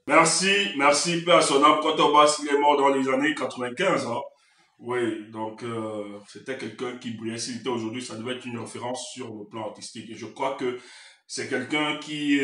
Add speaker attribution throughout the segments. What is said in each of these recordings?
Speaker 1: Merci, Père son âme. Quand on voit s'il est mort dans les années 95, hein. Oui, donc c'était quelqu'un qui brillait. S'il était aujourd'hui, ça devait être une référence sur le plan artistique. Et je crois que c'est quelqu'un qui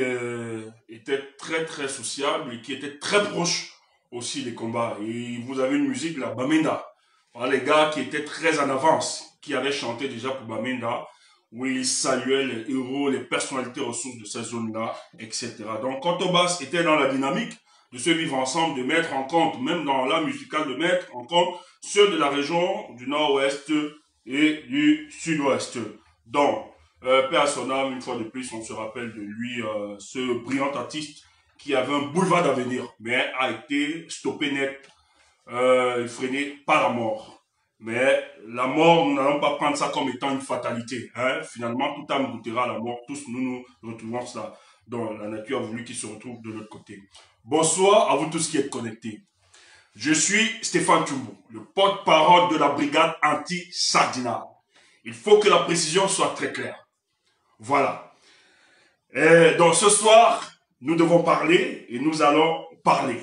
Speaker 1: était très très sociable et qui était très proche aussi des combats. Et vous avez une musique, la Bamenda. Voilà, les gars qui étaient très en avance, qui avaient chanté déjà pour Bamenda, où ils saluaient les héros, les personnalités ressources de ces zones-là, etc. Donc Kotobas était dans la dynamique de se vivre ensemble, de mettre en compte, même dans la musicale, de mettre en compte ceux de la région du nord-ouest et du sud-ouest. Donc, Père à son âme, une fois de plus, on se rappelle de lui, ce brillant artiste qui avait un boulevard d'avenir, mais a été stoppé net, freiné par la mort. Mais la mort, nous n'allons pas prendre ça comme étant une fatalité. Hein. Finalement, tout âme goûtera la mort. Tous nous nous retrouvons ça. Donc, la nature a voulu qu'il se retrouve de l'autre côté. Bonsoir à vous tous qui êtes connectés. Je suis Stéphane Tchumbo, le porte-parole de la brigade anti-Sardinat. Il faut que la précision soit très claire. Voilà. Donc ce soir, nous devons parler et nous allons parler.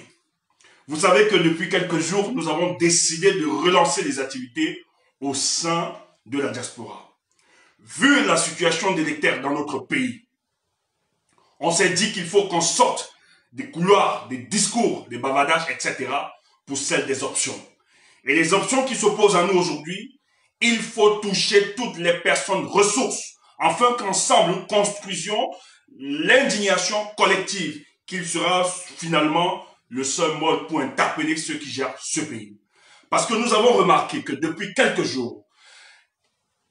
Speaker 1: Vous savez que depuis quelques jours, nous avons décidé de relancer les activités au sein de la diaspora. Vu la situation délétère dans notre pays, on s'est dit qu'il faut qu'on sorte des couloirs, des discours, des bavardages, etc. pour celle des options. Et les options qui s'opposent à nous aujourd'hui, il faut toucher toutes les personnes ressources, afin qu'ensemble nous construisions l'indignation collective, qu'il sera finalement le seul mode pour interpeller ceux qui gèrent ce pays. Parce que nous avons remarqué que depuis quelques jours,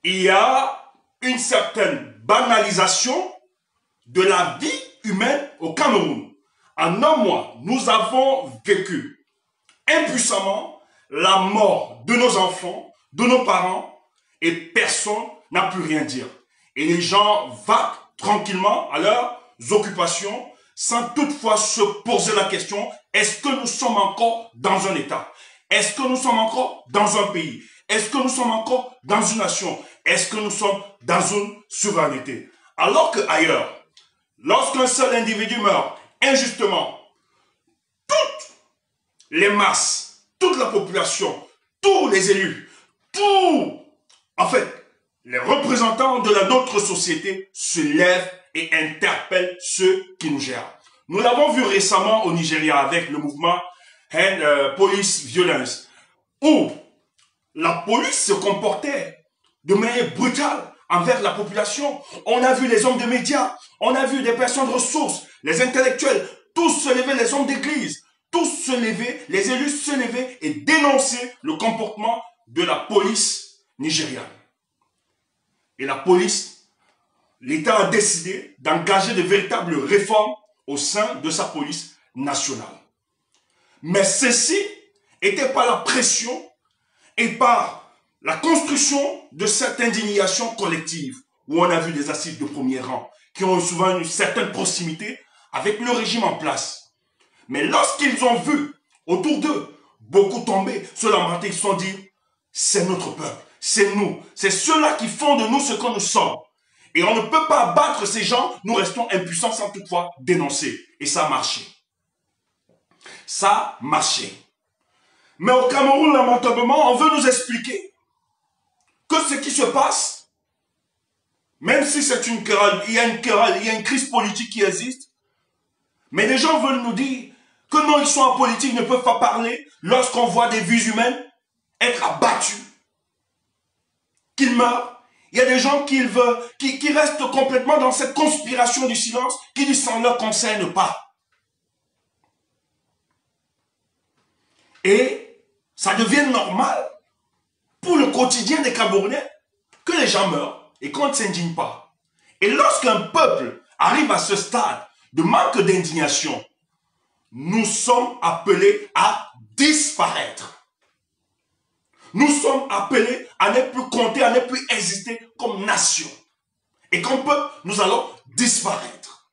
Speaker 1: il y a une certaine banalisation de la vie humaine au Cameroun. En un mois, nous avons vécu impuissamment la mort de nos enfants, de nos parents, et personne n'a pu rien dire. Et les gens vaquent tranquillement à leurs occupations sans toutefois se poser la question, est-ce que nous sommes encore dans un État? Est-ce que nous sommes encore dans un pays? Est-ce que nous sommes encore dans une nation? Est-ce que nous sommes dans une souveraineté? Alors qu'ailleurs, lorsqu'un seul individu meurt injustement, toutes les masses, toute la population, tous les élus, en fait, les représentants de notre société se lèvent et interpellent ceux qui nous gèrent. Nous l'avons vu récemment au Nigeria avec le mouvement Police Violence, où la police se comportait de manière brutale envers la population. On a vu les hommes de médias, on a vu des personnes ressources, les intellectuels, tous se lever, les hommes d'église, tous se lever, les élus se lever et dénoncer le comportement de la police nigériane. Et la police, l'État a décidé d'engager de véritables réformes au sein de sa police nationale. Mais ceci était par la pression et par la construction de cette indignation collective où on a vu des assises de premier rang qui ont souvent une certaine proximité avec le régime en place. Mais lorsqu'ils ont vu autour d'eux beaucoup tomber, ceux-là ils se sont dit, c'est notre peuple, c'est nous, c'est ceux-là qui font de nous ce que nous sommes. Et on ne peut pas battre ces gens, nous restons impuissants sans toutefois dénoncer. Et ça a marché. Ça a marché. Mais au Cameroun, lamentablement, on veut nous expliquer que ce qui se passe, même si c'est une querelle, il y a une crise politique qui existe, mais les gens veulent nous dire que non, ils sont en politique, ils ne peuvent pas parler lorsqu'on voit des vies humaines être abattues, qu'ils meurent. Il y a des gens qui restent complètement dans cette conspiration du silence, qui disent ça ne leur concerne pas. Et ça devient normal pour le quotidien des Camerounais que les gens meurent et qu'on ne s'indigne pas. Et lorsqu'un peuple arrive à ce stade de manque d'indignation, nous sommes appelés à disparaître. Nous sommes appelés à ne plus compter, à ne plus exister comme nation. Et comme peuple, nous allons disparaître.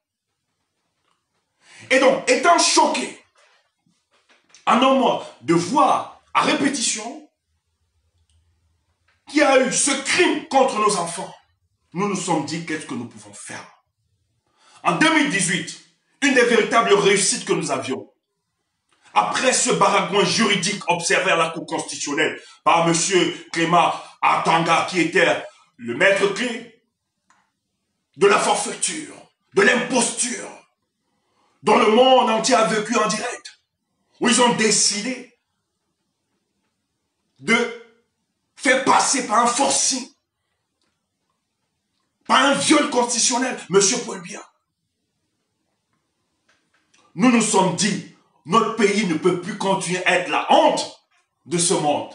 Speaker 1: Et donc, étant choqués, en un mois, de voir à répétition qu'il y a eu ce crime contre nos enfants, nous nous sommes dit qu'est-ce que nous pouvons faire. En 2018, une des véritables réussites que nous avions, Après ce baragouin juridique observé à la Cour constitutionnelle par M. Clément Atanga, qui était le maître clé de la forfaiture, de l'imposture, dont le monde entier a vécu en direct, où ils ont décidé de faire passer par un forcing, par un viol constitutionnel, M. Paul Biya. Nous nous sommes dit, notre pays ne peut plus continuer à être la honte de ce monde.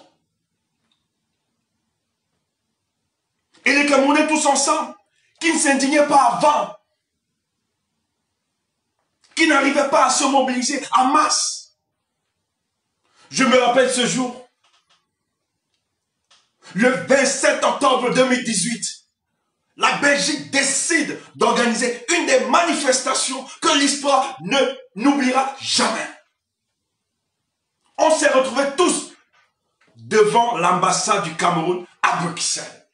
Speaker 1: Et les Camerounais tous ensemble, qui ne s'indignaient pas avant, qui n'arrivaient pas à se mobiliser en masse. Je me rappelle ce jour, le 27 octobre 2018, la Belgique décide d'organiser une des manifestations que l'histoire n'oubliera jamais. On s'est retrouvés tous devant l'ambassade du Cameroun à Bruxelles.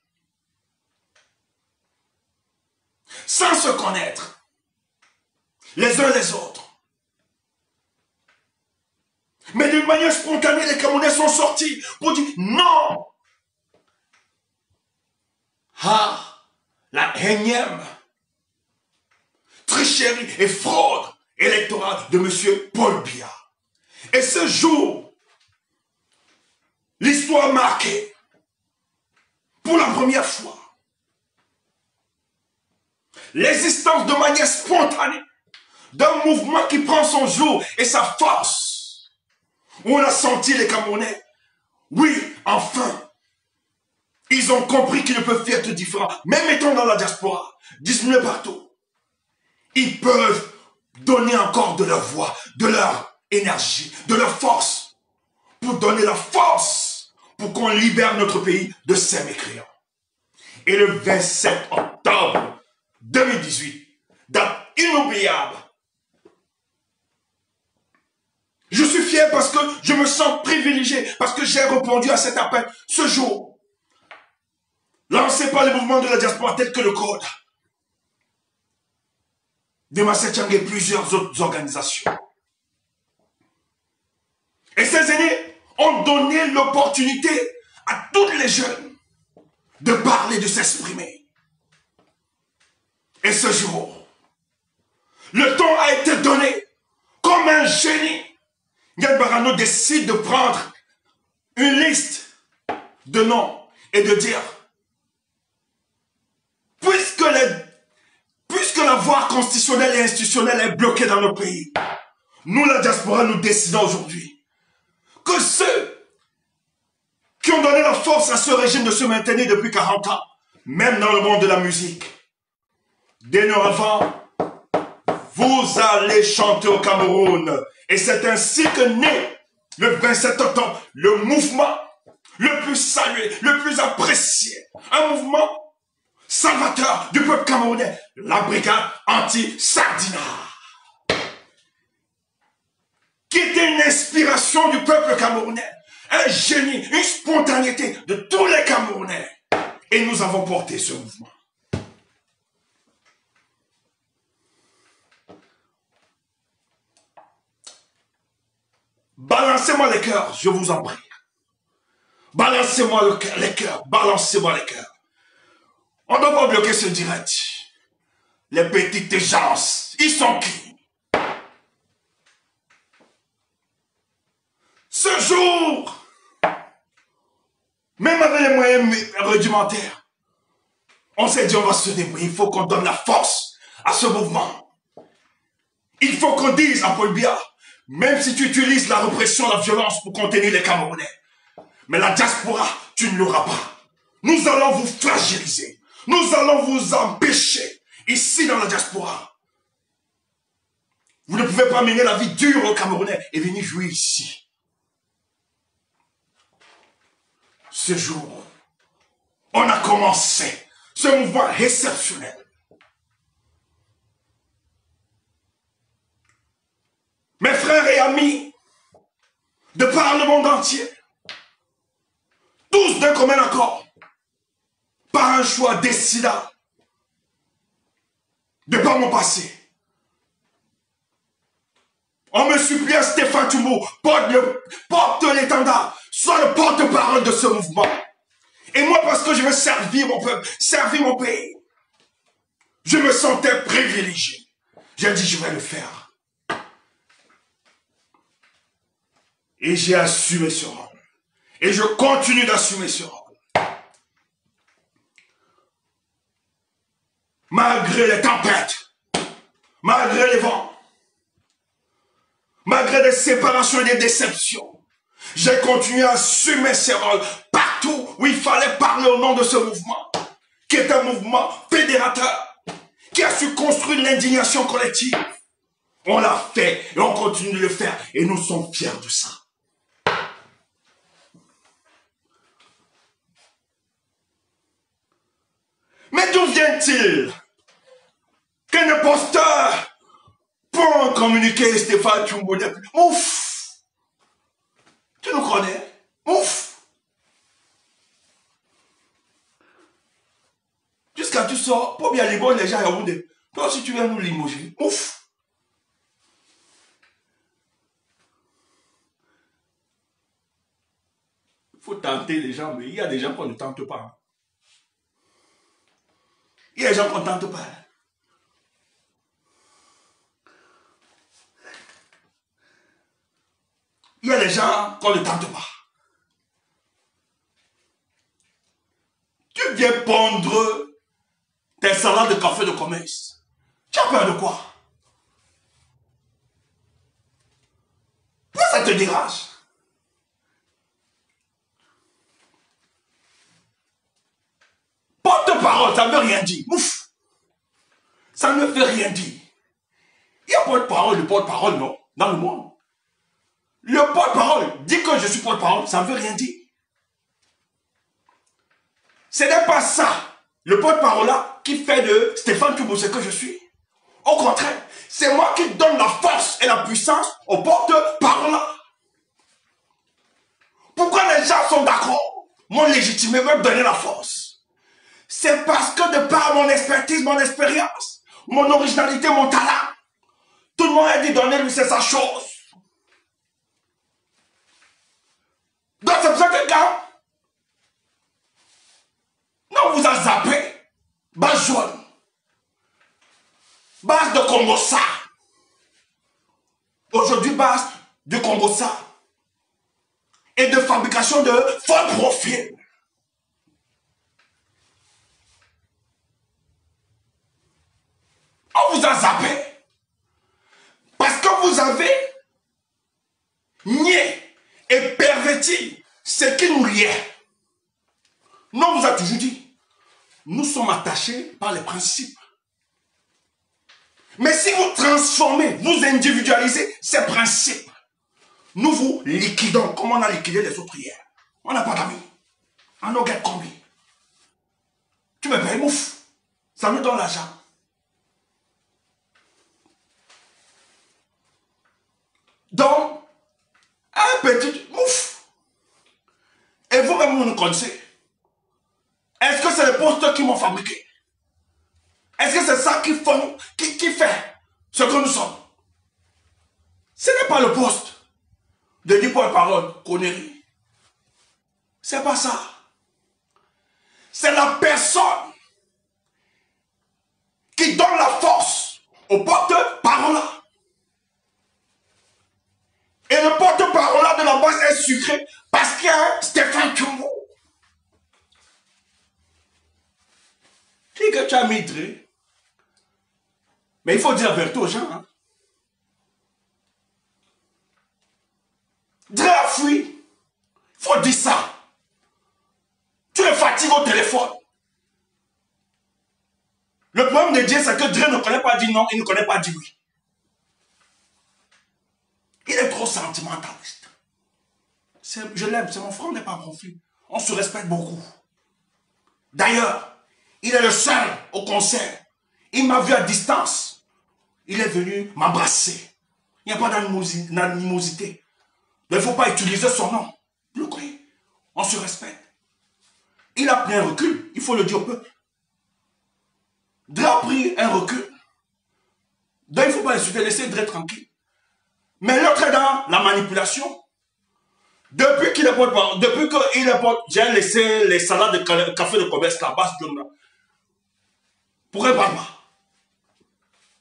Speaker 1: Sans se connaître, les uns les autres. Mais d'une manière spontanée, les Camerounais sont sortis pour dire non. Ah, la énième tricherie et fraude électorale de M. Paul Biya. Et ce jour, l'histoire marquée, pour la première fois, l'existence de manière spontanée d'un mouvement qui prend son jour et sa force, où on a senti les Camerounais, oui, enfin, ils ont compris qu'ils ne peuvent être différents, même étant dans la diaspora, dissimulés partout. Ils peuvent donner encore de leur voix, de leur énergie, de leur force, pour donner la force, pour qu'on libère notre pays de ces mécréants. Et le 27 octobre 2018, date inoubliable. Je suis fier parce que je me sens privilégié, parce que j'ai répondu à cet appel ce jour, lancé par les mouvements de la diaspora tels que le Code, de Massetchang et plusieurs autres organisations. Et ces aînés ont donné l'opportunité à tous les jeunes de parler, de s'exprimer. Et ce jour, le temps a été donné comme un génie. Nguyen Barano décide de prendre une liste de noms et de dire, puisque la voie constitutionnelle et institutionnelle est bloquée dans notre pays, nous, la diaspora, nous décidons aujourd'hui que ceux qui ont donné la force à ce régime de se maintenir depuis 40 ans, même dans le monde de la musique, dorénavant, vous allez chanter au Cameroun. Et c'est ainsi que naît, le 27 octobre, le mouvement le plus salué, le plus apprécié. Un mouvement salvateur du peuple camerounais, la brigade anti-Sardina, qui était une inspiration du peuple camerounais, un génie, une spontanéité de tous les Camerounais. Et nous avons porté ce mouvement. Balancez-moi les cœurs, je vous en prie. Balancez-moi les cœurs, balancez-moi les cœurs. On ne doit pas bloquer ce direct. Les petites gens, ils sont qui? Ce jour, même avec les moyens rudimentaires, on s'est dit on va se débrouiller. Il faut qu'on donne la force à ce mouvement. Il faut qu'on dise à Paul Biya, même si tu utilises la répression, la violence pour contenir les Camerounais, mais la diaspora, tu ne l'auras pas. Nous allons vous fragiliser. Nous allons vous empêcher ici dans la diaspora. Vous ne pouvez pas mener la vie dure aux Camerounais et venir jouer ici. Ce jour, on a commencé ce mouvement exceptionnel. Mes frères et amis, de par le monde entier, tous d'un commun accord, par un choix décidant, de par mon passé, On me supplie, Stéphane Toumbo, porte l'étendard, sois le porte-parole de ce mouvement. Et moi, parce que je veux servir mon peuple, servir mon pays, je me sentais privilégié. J'ai dit, je vais le faire. Et j'ai assumé ce rôle. Et je continue d'assumer ce rôle. Malgré les tempêtes, malgré les vents, malgré des séparations et des déceptions, j'ai continué à assumer ces rôles partout où il fallait parler au nom de ce mouvement, qui est un mouvement fédérateur, qui a su construire l'indignation collective. On l'a fait et on continue de le faire et nous sommes fiers de ça. Mais d'où vient-il qu'un imposteur peut communiquer Stéphane Toumbo? Ouf! Tu nous connais? Ouf! Jusqu'à tu sors, pour bien libérer les gens à Yaoundé. Toi aussi tu viens nous limoger. Ouf! Il faut tenter les gens, mais il y a des gens qu'on ne tente pas. Il y a des gens qu'on ne tente pas. Il y a des gens qu'on ne tente pas. Tu viens pondre tes salades de café de commerce. Tu as peur de quoi? Pourquoi ça te dérange? Porte-parole, ça ne veut rien dire. Ouf! Ça ne veut rien dire. Il y a porte-parole, le porte-parole, non? Dans le monde. Le porte-parole dit que je suis porte-parole, ça ne veut rien dire. Ce n'est pas ça, le porte-parole là, qui fait de Stéphane Toumbo ce que je suis. Au contraire, c'est moi qui donne la force et la puissance au porte-parole là. Pourquoi les gens sont d'accord? Mon légitimé veut me donner la force. C'est parce que de par mon expertise, mon expérience, mon originalité, mon talent, tout le monde a dit donner lui c'est sa chose. Donc c'est pour ça que quand on vous a zappé, base jaune, base de Congossa, aujourd'hui base de Congossa et de fabrication de faux profils. On vous a zappé parce que vous avez nié et perverti ce qui nous liait. Nous, on vous a toujours dit, nous sommes attachés par les principes. Mais si vous transformez, vous individualisez ces principes, nous vous liquidons comme on a liquidé les autres hier. On n'a pas d'amis. On n'a aucun combien. Tu me payes, mouf. Ça nous donne l'argent. Donc, un petit mouf. Et vous-même, vous nous connaissez. Est-ce que c'est les postes qui m'ont fabriqué? Est-ce que c'est ça qui fait ce que nous sommes? Ce n'est pas le poste de dire porte-parole, connerie. C'est pas ça. C'est la personne qui donne la force au porte-parole. Et le porte-parole de la base est sucré parce qu'il y a Stéphane Toumbo. Dis que tu as mis Dre. Mais il faut dire la vérité aux gens. Hein. Dre a fui. Il faut dire ça. Tu le fatigues au téléphone. Le problème de Dieu, c'est que Dre ne connaît pas dire non, il ne connaît pas dire oui. Il est trop sentimentaliste. Je l'aime, c'est mon frère, on n'est pas conflit. On se respecte beaucoup. D'ailleurs, il est le seul au concert. Il m'a vu à distance. Il est venu m'embrasser. Il n'y a pas d'animosité. Mais il ne faut pas utiliser son nom. Vous le croyez? On se respecte. Il a pris un recul. Il faut le dire au peuple. Dre a pris un recul. Donc il ne faut pas insulter. Laissez Dre tranquille. Mais l'autre est dans la manipulation. Depuis qu'il est porte, depuis qu'il est porte, j'ai laissé les salades de café de commerce, la base de là. Pourquoi il ne parle pas?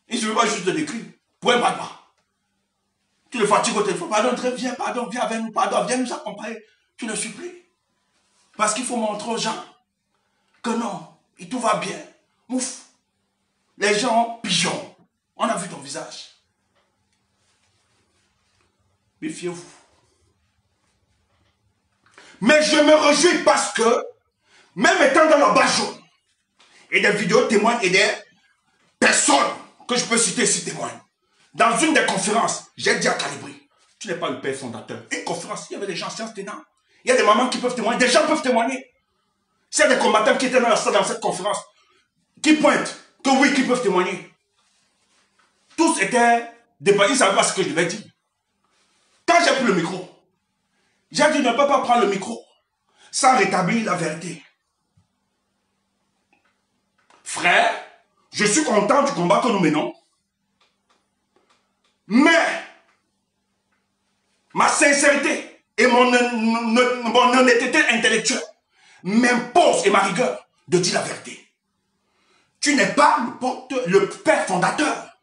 Speaker 1: Il ne suffit pas juste de l'écrire. Pourquoi il ne parle pas? Tu le fatigues au téléphone. Pardon, très bien, pardon, viens avec nous, pardon, viens nous accompagner. Tu ne suis plus. Parce qu'il faut montrer aux gens que non, tout va bien. Ouf. Les gens pigeons. On a vu ton visage. Méfiez-vous. Mais je me réjouis parce que, même étant dans la base jaune, et des vidéos témoignent et des personnes que je peux citer ici témoignent. Dans une des conférences, j'ai dit à Calibri, tu n'es pas le père fondateur. Une conférence, il y avait des gens sciences tenants. Il y a des mamans qui peuvent témoigner, des gens peuvent témoigner. S'il y a des combattants qui étaient dans la salle dans cette conférence, qui pointent que oui, qui peuvent témoigner. Tous étaient dépassés, ils ne savaient pas ce que je devais dire. Quand j'ai pris le micro, j'ai dit, ne peux pas prendre le micro sans rétablir la vérité. Frère, je suis content du combat que nous menons. Mais, ma sincérité et mon honnêteté intellectuelle m'imposent et ma rigueur de dire la vérité. Tu n'es pas le père fondateur.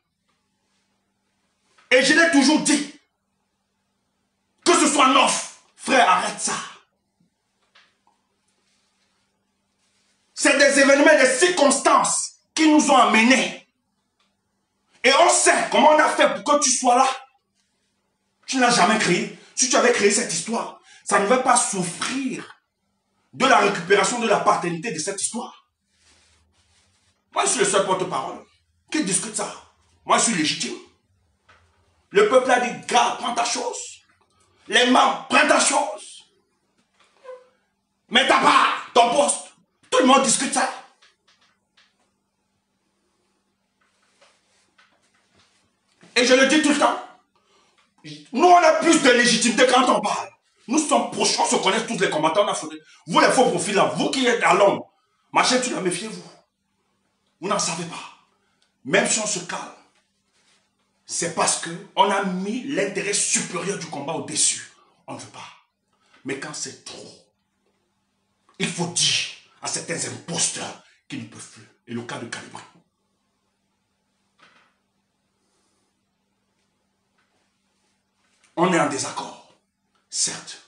Speaker 1: Et je l'ai toujours dit. Que ce soit neuf, frère, arrête ça. C'est des événements, des circonstances qui nous ont amenés. Et on sait comment on a fait pour que tu sois là. Tu ne l'as jamais créé. Si tu avais créé cette histoire, ça ne va pas souffrir de la récupération de la paternité de cette histoire. Moi, je suis le seul porte-parole qui discute ça. Moi, je suis légitime. Le peuple a dit, gars, prends ta chose. Les membres, prends ta chose. Mais ta part, ton poste. Tout le monde discute ça. Et je le dis tout le temps. Nous, on a plus de légitimité quand on parle. Nous sommes proches, on se connaît tous les combattants. Vous, les faux profils là, vous qui êtes à l'ombre, machin, tu la méfiez-vous. Vous n'en savez pas. Même si on se calme, c'est parce qu'on a mis l'intérêt supérieur du combat au-dessus. On ne veut pas. Mais quand c'est trop, il faut dire à certains imposteurs qu'ils ne peuvent plus. Et le cas de Calibri. On est en désaccord, certes.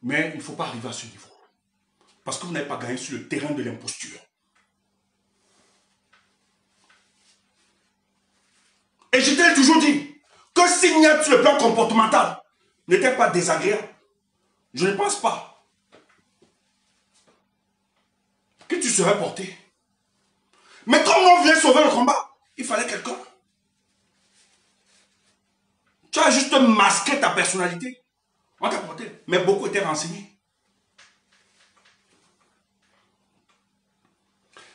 Speaker 1: Mais il ne faut pas arriver à ce niveau. Parce que vous n'avez pas gagné sur le terrain de l'imposture. Et je t'ai toujours dit que Signature sur le plan comportemental n'était pas désagréable. Je ne pense pas que tu serais porté. Mais comme on vient sauver le combat, il fallait quelqu'un. Tu as juste masqué ta personnalité. On t'a porté. Mais beaucoup étaient renseignés.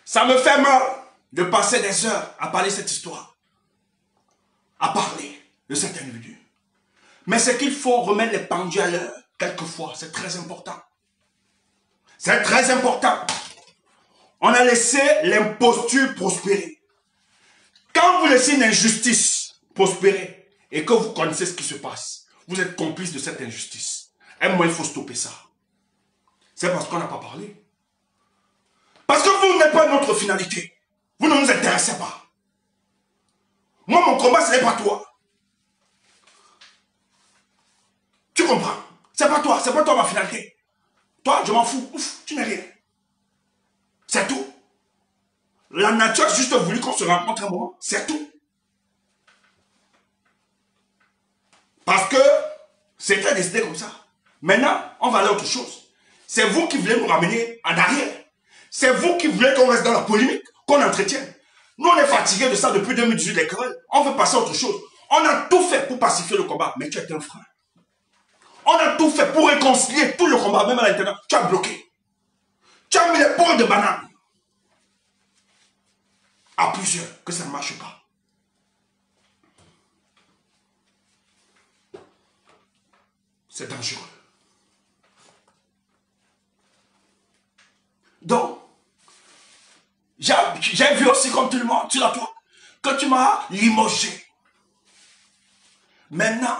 Speaker 1: Ça me fait mal de passer des heures à parler de cette histoire. À parler de cet individu. Mais c'est qu'il faut remettre les pendules à l'heure. Quelquefois, c'est très important. C'est très important. On a laissé l'imposture prospérer. Quand vous laissez une injustice prospérer et que vous connaissez ce qui se passe, vous êtes complice de cette injustice. Et moi, il faut stopper ça. C'est parce qu'on n'a pas parlé. Parce que vous n'êtes pas notre finalité. Vous ne nous intéressez pas. Moi, mon combat, ce n'est pas toi. Tu comprends? C'est pas toi ma finalité. Toi, je m'en fous. Ouf, tu n'es rien. C'est tout. La nature a juste voulu qu'on se rencontre un moment. C'est tout. Parce que c'était décidé comme ça. Maintenant, on va aller à autre chose. C'est vous qui voulez nous ramener en arrière. C'est vous qui voulez qu'on reste dans la polémique, qu'on entretienne. Nous, on est fatigués de ça depuis 2018, les querelles. On veut passer à autre chose. On a tout fait pour pacifier le combat, mais tu es un frein. On a tout fait pour réconcilier tout le combat, même à l'intérieur. Tu as bloqué. Tu as mis les points de banane. À plusieurs, que ça ne marche pas. C'est dangereux. Donc, j'ai vu aussi comme tout le monde, tu l'as toi, que tu m'as limogé.
Speaker 2: Maintenant,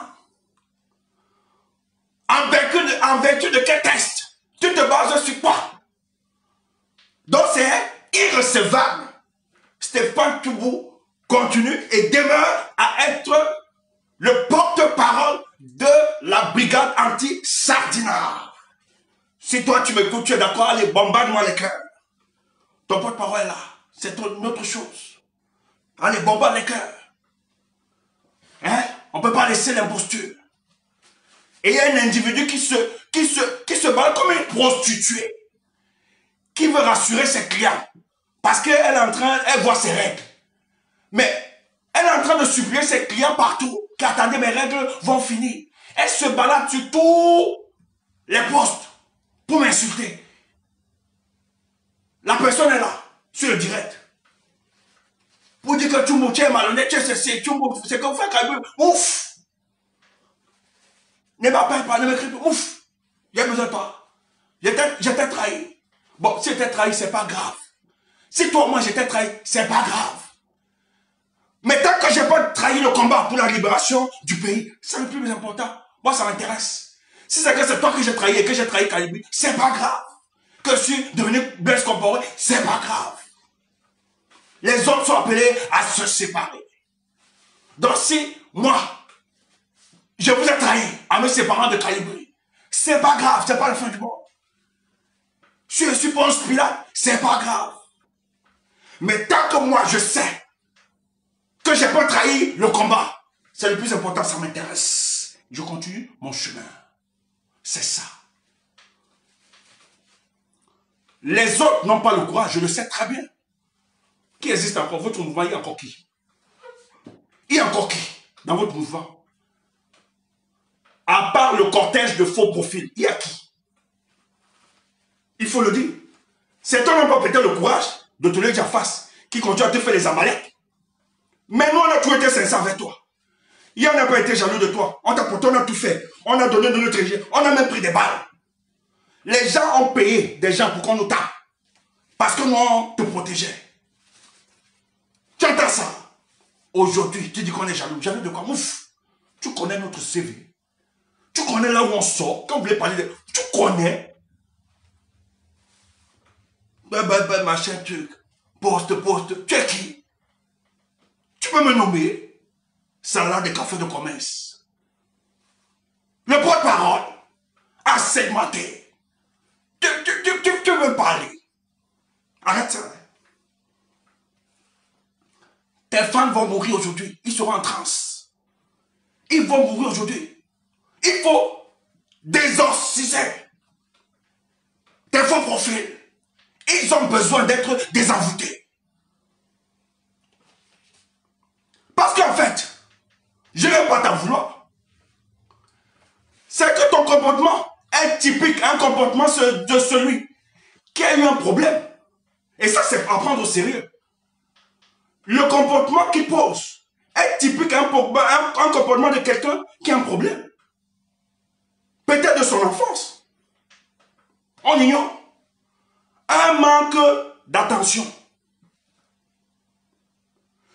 Speaker 2: en vertu de quel texte tu te bases sur quoi? Donc c'est irrecevable. Stéphane Toubou continue et demeure à être le porte-parole de la brigade anti-sardinard. Si toi tu m'écoutes, tu es d'accord, allez, bombarde-moi les cœurs. Ton porte-parole est là. C'est une autre chose. Allez, bombarde les cœurs. Hein? On ne peut pas laisser l'imposture. Et il y a un individu qui se bat comme une prostituée, qui veut rassurer ses clients. Parce elle voit ses règles. Mais elle est en train de supplier ses clients partout. Qu'attendez, mes règles vont finir. Elle se balade sur tous les postes pour m'insulter. La personne est là, sur le direct. Pour dire que tu es malhonnête, tu es ceci, c'est comme ça qu'elle veut. Ouf! Ne m'appelle pas, ne m'écris pas. Ouf! J'ai besoin de toi. J'étais trahi. Bon, si j'étais trahi, c'est pas grave. Si toi, moi, j'étais trahi, c'est pas grave. Mais tant que je n'ai pas trahi le combat pour la libération du pays, c'est le plus important. Moi, ça m'intéresse. Si c'est que c'est toi que j'ai trahi et que j'ai trahi Kalibri, c'est pas grave. Que je suis devenu Blaise Compaoré, c'est pas grave. Les hommes sont appelés à se séparer. Donc si, moi, je vous ai trahi en me séparant de Kalibri, c'est pas grave, c'est pas la fin du monde. Si je suis Ponce Pilate, c'est pas grave. Mais tant que moi, je sais que je n'ai pas trahi le combat, c'est le plus important, ça m'intéresse. Je continue mon chemin. C'est ça. Les autres n'ont pas le courage, je le sais très bien. Qui existe encore? Votre mouvement, il y a encore qui? Il y a encore qui dans votre mouvement? À part le cortège de faux profils, il y a qui? Il faut le dire. Certains n'ont pas peut-être le courage de te le dire en face, qui continue à te faire les amaleks. Mais nous, on a toujours été sincères avec toi. Il n'y en a pas été jaloux de toi. On t'a porté, on a tout fait. On a donné de notre énergie. On a même pris des balles. Les gens ont payé des gens pour qu'on nous tape. Parce que nous, on te protégeait. Tu entends ça? Aujourd'hui, tu dis qu'on est jaloux. Jaloux de quoi? Ouf! Tu connais notre CV. Tu connais là où on sort. Quand vous voulez parler de... Tu connais. Machin, truc. Poste. Tu es qui? Tu peux me nommer? Salade de café de commerce. Le porte-parole a segmenté. Tu veux parler? Arrête ça. Tes fans vont mourir aujourd'hui. Ils seront en transe. Ils vont mourir aujourd'hui. Il faut désorciser tes faux profils. Ils ont besoin d'être désenvoûtés. Parce qu'en fait, je ne vais pas t'en vouloir. C'est que ton comportement est typique, un comportement de celui qui a eu un problème. Et ça, c'est à prendre au sérieux. Le comportement qu'il pose est typique, un comportement de quelqu'un qui a un problème. Peut-être de son enfance. On ignore. Un manque d'attention.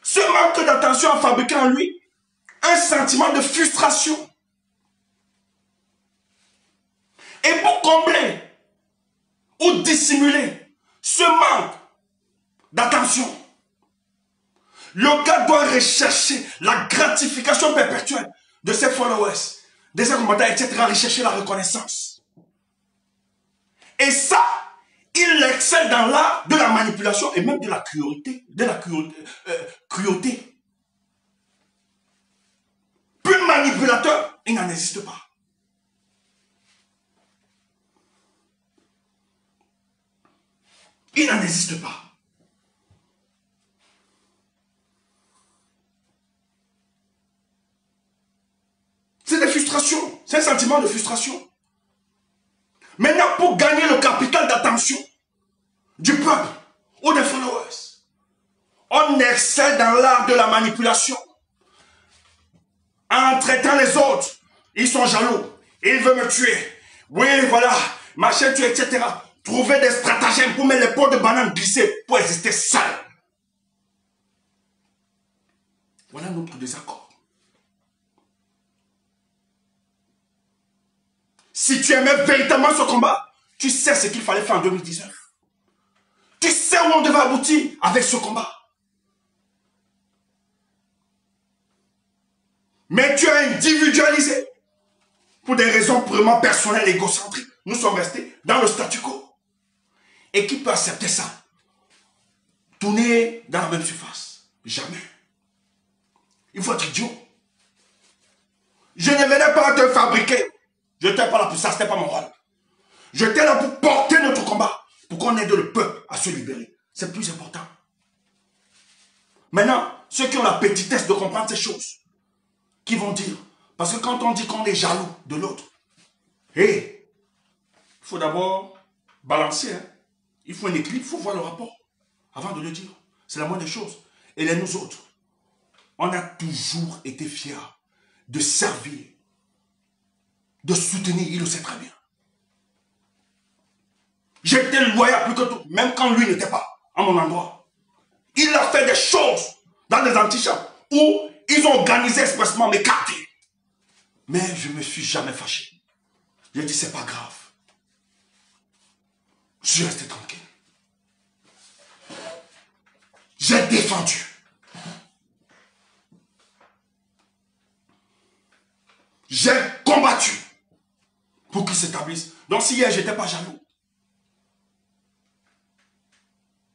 Speaker 2: Ce manque d'attention a fabriqué en lui un sentiment de frustration. Et pour combler ou dissimuler ce manque d'attention, le gars doit rechercher la gratification perpétuelle de ses followers, de ses commentaires, etc. Rechercher la reconnaissance. Et ça, il excelle dans l'art de la manipulation et même de la cruauté. Cruauté. Plus manipulateur, il n'en existe pas. Il n'en existe pas. C'est des frustrations. C'est un sentiment de frustration. Maintenant, pour gagner le capital d'attention du peuple ou des followers, on excelle dans l'art de la manipulation. En traitant les autres, ils sont jaloux. Ils veulent me tuer. Oui, voilà, machin, tu, etc. Trouver des stratagèmes pour mettre les pots de banane glissés pour exister seul. Voilà notre désaccord. si tu aimais véritablement ce combat, tu sais ce qu'il fallait faire en 2019. Tu sais où on devait aboutir avec ce combat. Mais tu as individualisé. Pour des raisons purement personnelles et égocentriques. Nous sommes restés dans le statu quo. Et qui peut accepter ça? Tourner dans la même surface? Jamais. Il faut être idiot. Je ne venais pas te fabriquer. Je n'étais pas là pour ça, ce n'était pas mon rôle. J'étais là pour porter notre combat, pour qu'on aide le peuple à se libérer. C'est plus important. Maintenant, ceux qui ont la petitesse de comprendre ces choses, qui vont dire, parce que quand on dit qu'on est jaloux de l'autre, il faut d'abord balancer. Hein. Il faut un équilibre, il faut voir le rapport avant de le dire. C'est la moindre des choses. Et les nous autres, on a toujours été fiers de servir, de soutenir, il le sait très bien. J'étais loyal plus que tout, même quand lui n'était pas à mon endroit. Il a fait des choses dans des antichambres où ils ont organisé expressement mes quartiers. Mais je ne me suis jamais fâché. J'ai dit, c'est pas grave. Je suis resté tranquille. J'ai défendu. J'ai combattu pour qu'ils s'établissent. Donc si hier, je n'étais pas jaloux,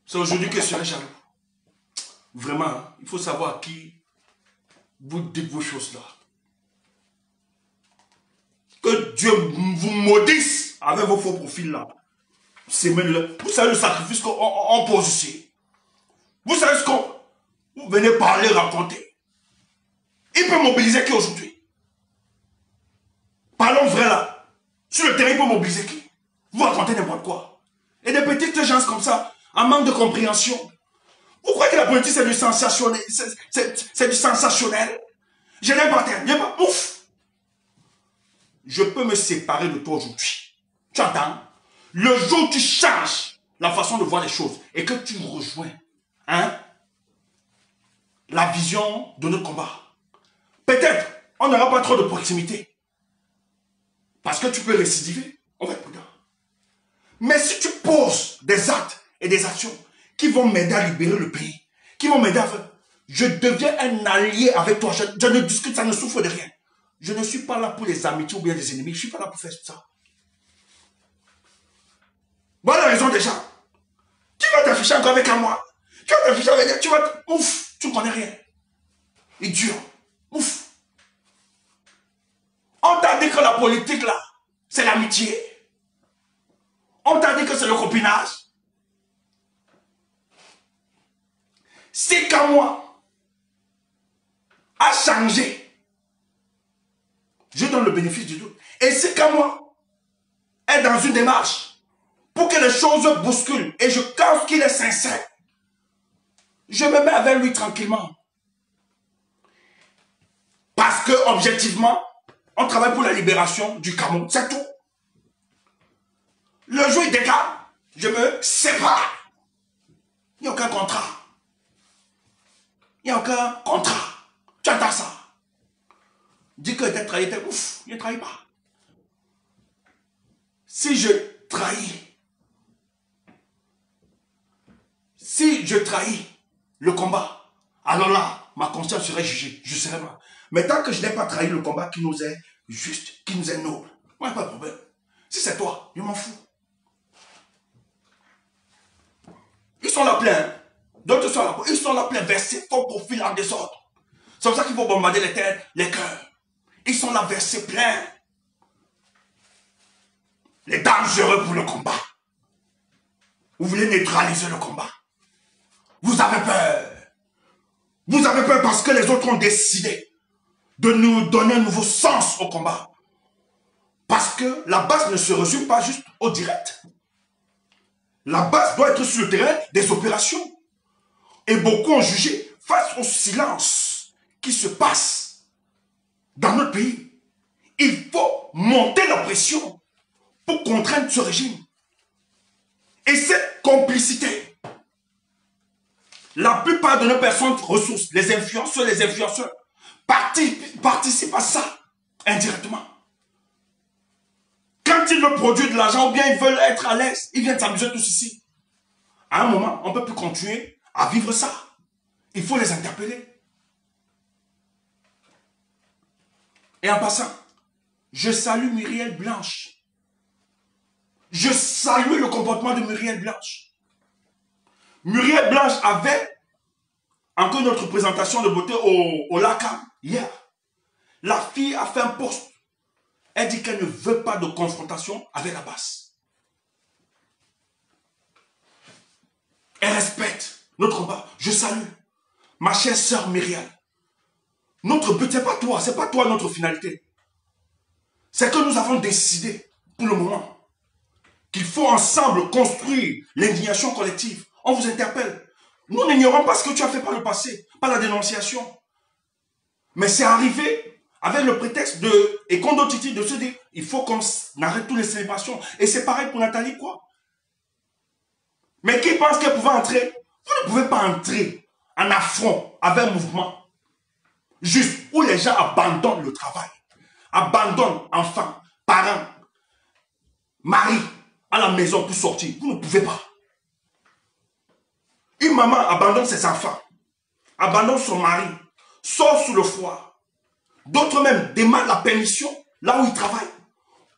Speaker 2: c'est aujourd'hui que je serai jaloux. Vraiment, hein, il faut savoir à qui vous dites vos choses là. Que Dieu vous maudisse avec vos faux profils là. Vous savez le sacrifice qu'on pose ici. Vous savez ce qu'on vous venez parler, raconter. Il peut mobiliser qui aujourd'hui? Parlons vrai là. Sur le terrain, il peut mobiliser qui? Vous racontez n'importe quoi. Et des petites gens comme ça, en manque de compréhension. Vous croyez que la politique c'est du sensationnel? C'est du sensationnel? Je n'aime pas terre. Ouf! Je peux me séparer de toi aujourd'hui. Tu entends? Le jour où tu changes la façon de voir les choses et que tu rejoins la vision de notre combat, peut-être on n'aura pas trop de proximité. Parce que tu peux récidiver. On va être prudent. Mais si tu poses des actes et des actions qui vont m'aider à libérer le pays, qui vont m'aider à faire, je deviens un allié avec toi. Je ne discute, ça ne souffre de rien. Je ne suis pas là pour les amitiés ou bien les ennemis. Je ne suis pas là pour faire ça. Voilà la raison des gens. Tu vas t'afficher encore avec moi. Tu vas t'afficher avec... Tu vas... Ouf, tu ne connais rien. Idiot. Ouf. On t'a dit que la politique là, c'est l'amitié. On t'a dit que c'est le copinage. Si qu'à moi a changé, je donne le bénéfice du doute. Et si qu'à moi est dans une démarche pour que les choses bousculent et je pense qu'il est sincère, je me mets avec lui tranquillement. Parce que, objectivement, on travaille pour la libération du Cameroun, c'est tout. Le jour il décale, je me sépare. Il n'y a aucun contrat. Il n'y a aucun contrat. Tu entends ça? Dis que tu as trahi, ouf, il ne trahit pas. Si je trahis le combat, alors là, ma conscience serait jugée, je serais mal. Mais tant que je n'ai pas trahi le combat qui nous est juste, qui nous est noble, moi, pas de problème. Si c'est toi, je m'en fous. Ils sont là pleins. D'autres sont là. Ils sont là pleins, versés, faux profil en désordre. C'est pour ça qu'il faut bombarder les têtes, les cœurs. Ils sont là versés pleins. Les dangereux pour le combat. Vous voulez neutraliser le combat. Vous avez peur. Vous avez peur parce que les autres ont décidé de nous donner un nouveau sens au combat. Parce que la base ne se résume pas juste au direct. La base doit être sur le terrain des opérations. Et beaucoup ont jugé face au silence qui se passe dans notre pays. Il faut monter la pression pour contraindre ce régime. Et cette complicité, la plupart de nos personnes ressources, les influenceurs, participent à ça indirectement. Quand quand ils veulent produire de l'argent ou bien ils veulent être à l'aise, ils viennent s'amuser tous ici. À un moment, on ne peut plus continuer à vivre ça. Il faut les interpeller. Et en passant, je salue Muriel Blanche. Je salue le comportement de Muriel Blanche. Muriel Blanche avait encore une autre présentation de beauté au LACAM hier. La fille a fait un post. Elle dit qu'elle ne veut pas de confrontation avec la basse. Elle respecte notre combat. Je salue ma chère sœur Myriam. Notre but, ce n'est pas toi notre finalité. C'est que nous avons décidé, pour le moment, qu'il faut ensemble construire l'indignation collective. On vous interpelle. Nous n'ignorons pas ce que tu as fait par le passé, pas la dénonciation. Mais c'est arrivé avec le prétexte de Ekondo Titi de se dire il faut qu'on arrête toutes les célébrations. Et c'est pareil pour Nathalie, quoi. Mais qui pense qu'elle pouvait entrer? Vous ne pouvez pas entrer en affront avec un mouvement juste où les gens abandonnent le travail, abandonnent enfants, parents, mari à la maison pour sortir. Vous ne pouvez pas. Une maman abandonne ses enfants, abandonne son mari, sort sous le froid. D'autres même demandent la permission là où ils travaillent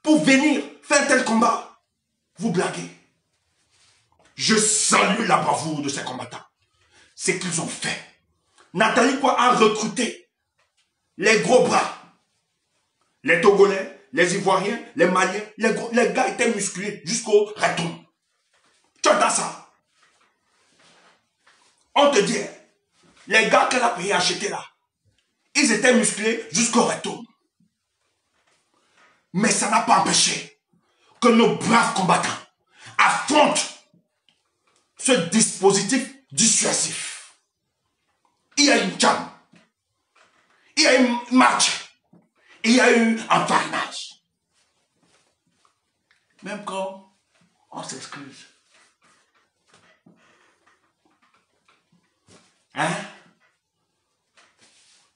Speaker 2: pour venir faire tel combat. Vous blaguez. Je salue la bravoure de ces combattants. Ce qu'ils ont fait. Nathalie Kwa a recruté les gros bras. Les Togolais, les Ivoiriens, les Maliens, les gars étaient musclés jusqu'au retour. Tu entends ça? On te dit, les gars qu'elle a payé acheter là, ils étaient musclés jusqu'au retour. Mais ça n'a pas empêché que nos braves combattants affrontent ce dispositif dissuasif. Il y a une jam, il y a une marche, il y a eu un farnage. Même quand on s'excuse. Hein?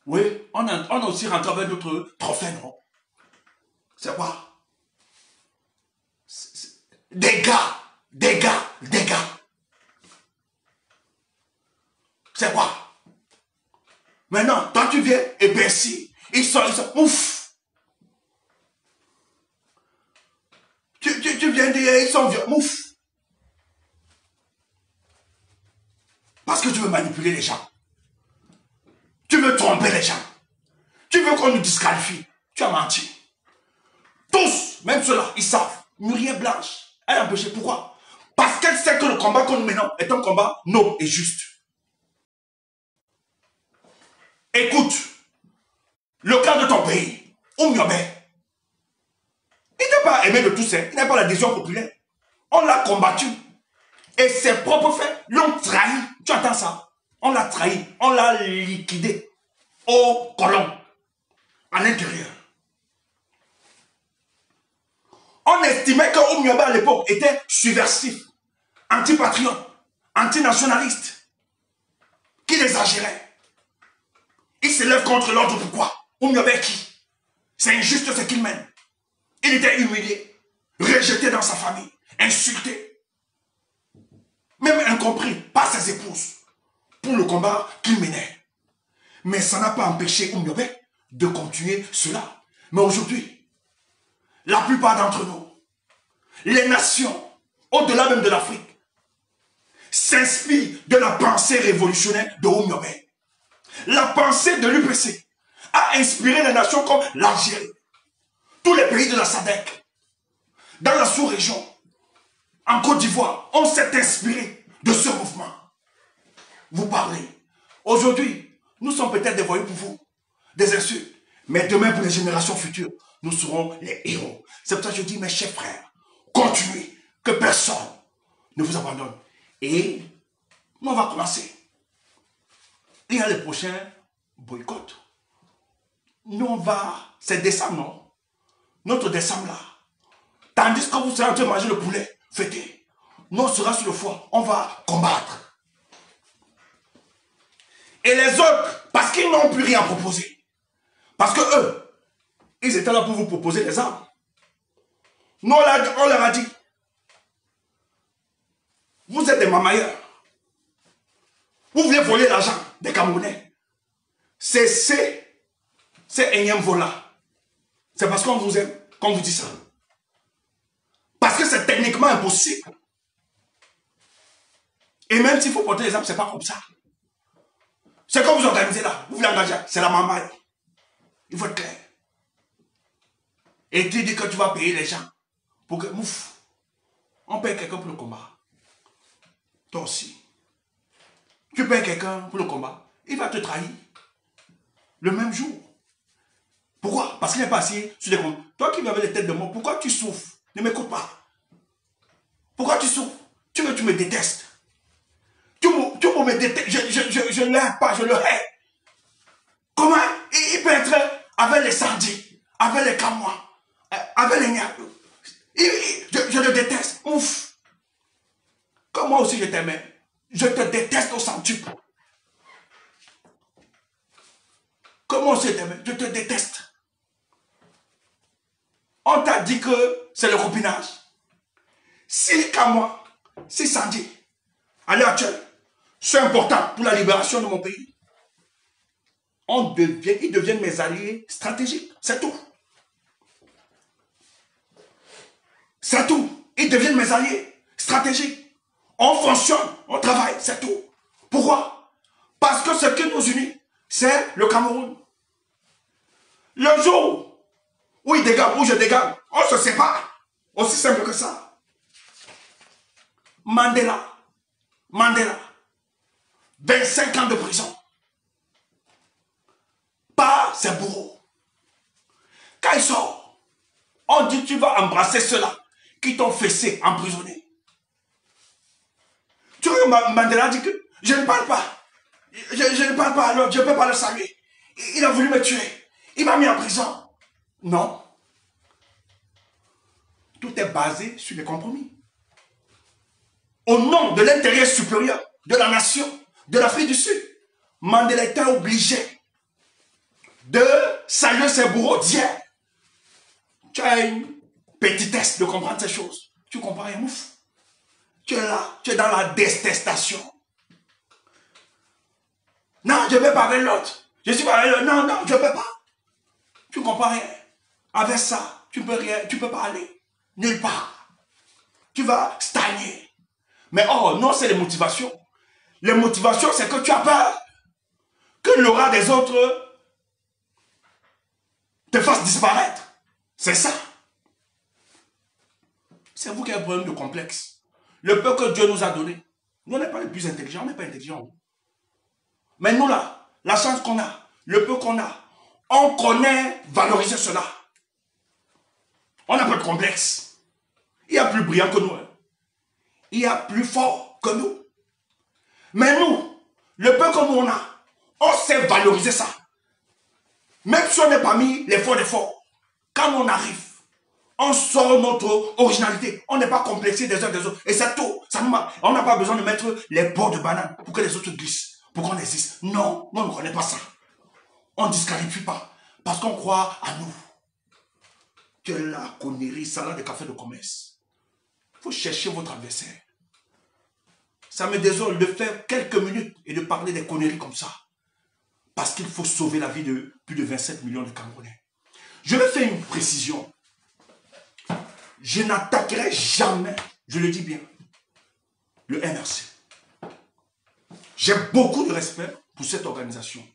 Speaker 2: Oui, on a aussi rentré avec notre trophée, non? C'est quoi? Des gars. C'est quoi? Maintenant, toi tu viens et Bercy, ils sont ouf. Tu viens dire, ils sont vieux, ouf. Parce que tu veux manipuler les gens. Tu veux tromper les gens. Tu veux qu'on nous disqualifie. Tu as menti. Tous, même ceux-là, ils savent. Muriel Blanche, elle a empêché. Pourquoi? Parce qu'elle sait que le combat que nous menons est un combat noble et juste. Écoute, le cas de ton pays, Oumyobé, il n'est pas aimé de tous, il n'a pas l'adhésion populaire. On l'a combattu. Et ses propres faits l'ont trahi. Tu entends ça? On l'a trahi, on l'a liquidé au colon, à l'intérieur. On estimait que Oumyobé à l'époque était subversif, antipatriote, antinationaliste, qu'il exagérait. Il se lève contre l'ordre. Pourquoi? Oumyobé qui? C'est injuste ce qu'il mène. Il était humilié, rejeté dans sa famille, insulté, même incompris par ses épouses pour le combat qu'il menait. Mais ça n'a pas empêché Oumyobé de continuer cela. Mais aujourd'hui, la plupart d'entre nous, les nations, au-delà même de l'Afrique, s'inspirent de la pensée révolutionnaire de Oumyobé. La pensée de l'UPC a inspiré les nations comme l'Algérie, tous les pays de la SADC, dans la sous-région, en Côte d'Ivoire, on s'est inspiré de ce mouvement. Vous parlez. Aujourd'hui, nous sommes peut-être des voyous pour vous, des insultes, mais demain pour les générations futures, nous serons les héros. C'est pour ça que je dis, mes chers frères, continuez, que personne ne vous abandonne. Et nous, on va commencer. Il y a les prochains boycotts. Nous, on va... C'est décembre, non? Notre décembre, là. Tandis que vous serez en train de manger le poulet, fêtez. Nous, on sera sur le foie. On va combattre. Et les autres, parce qu'ils n'ont plus rien à proposer. Parce que eux, ils étaient là pour vous proposer des armes. Nous, on leur a dit, vous êtes des mamailleurs. Vous voulez voler l'argent des Camerounais. C'est ces énièmes volants. C'est parce qu'on vous aime qu'on vous dit ça. Parce que c'est techniquement impossible. Et même s'il faut porter l'exemple, ce n'est pas comme ça. C'est comme vous organisez là. Vous voulez engager, c'est la mamaille. Il faut être clair. Et tu dis que tu vas payer les gens. Pour que, mouf, on paye quelqu'un pour le combat. Toi aussi. Tu payes quelqu'un pour le combat. Il va te trahir. Le même jour. Pourquoi? Parce qu'il n'est pas assis sur des comptes. Toi qui m'avais les têtes de mort, pourquoi tu souffres? Ne m'écoute pas. Pourquoi tu souffres? Tu me détestes. Tu me détestes. Je ne l'aime pas, je le hais. Comment il peut être avec les sardis, avec les camois, avec les niaques? Je le déteste. Ouf. Comme moi aussi je t'aimais. Je te déteste au centuple. Comme moi aussi je t'aimais. Je te déteste. On t'a dit que c'est le copinage. Si camois, si sardis, à l'heure actuelle, c'est important pour la libération de mon pays. Ils deviennent mes alliés stratégiques. C'est tout. C'est tout. Ils deviennent mes alliés stratégiques. On fonctionne, on travaille, c'est tout. Pourquoi? Parce que ce qui nous unit, c'est le Cameroun. Le jour où ils dégagent, où je dégage, on se sépare. Aussi simple que ça. Mandela, 25 ans de prison. Par ses bourreaux. Quand il sort, on dit tu vas embrasser ceux-là qui t'ont fessé, emprisonné. Tu vois, Mandela dit que je ne parle pas. Je ne parle pas, alors je ne peux pas le saluer. Il a voulu me tuer. Il m'a mis en prison. Non. Tout est basé sur les compromis. Au nom de l'intérêt supérieur de la nation, de l'Afrique du Sud, Mandela était obligé de saluer ses bourreaux d'hier. Tu as une petitesse de comprendre ces choses. Tu comprends rien, mouf. Tu es là, tu es dans la détestation. Non, je ne vais pas avec l'autre. Je suis pas avec l'autre. Non, je ne peux pas. Tu ne comprends rien. Avec ça, tu ne peux rien, tu ne peux pas aller nulle part. Tu vas stagner. Mais oh, non, c'est les motivations. Les motivations, c'est que tu as peur que l'aura des autres te fasse disparaître. C'est ça. C'est vous qui avez un problème de complexe. Le peu que Dieu nous a donné, nous, on n'est pas les plus intelligents, on n'est pas intelligents. Mais nous, là, la chance qu'on a, le peu qu'on a, on connaît valoriser cela. On n'a pas de complexe. Il y a plus brillant que nous. Hein. Il y a plus fort que nous. Mais nous, le peu que nous on a, on sait valoriser ça. Même si on n'est pas mis les forts des forts, quand on arrive, on sort notre originalité. On n'est pas complexé des uns des autres. Et c'est tout. On n'a pas besoin de mettre les bords de banane pour que les autres glissent, pour qu'on existe. Non, on ne connaît pas ça. On ne disqualifie pas. Parce qu'on croit à nous. Tu es là, connerie, salade de café de commerce. Il faut chercher votre adversaire. Ça me désole de faire quelques minutes et de parler des conneries comme ça. Parce qu'il faut sauver la vie de plus de 27 millions de Camerounais. Je vais faire une précision. Je n'attaquerai jamais, je le dis bien, le MRC. J'ai beaucoup de respect pour cette organisation.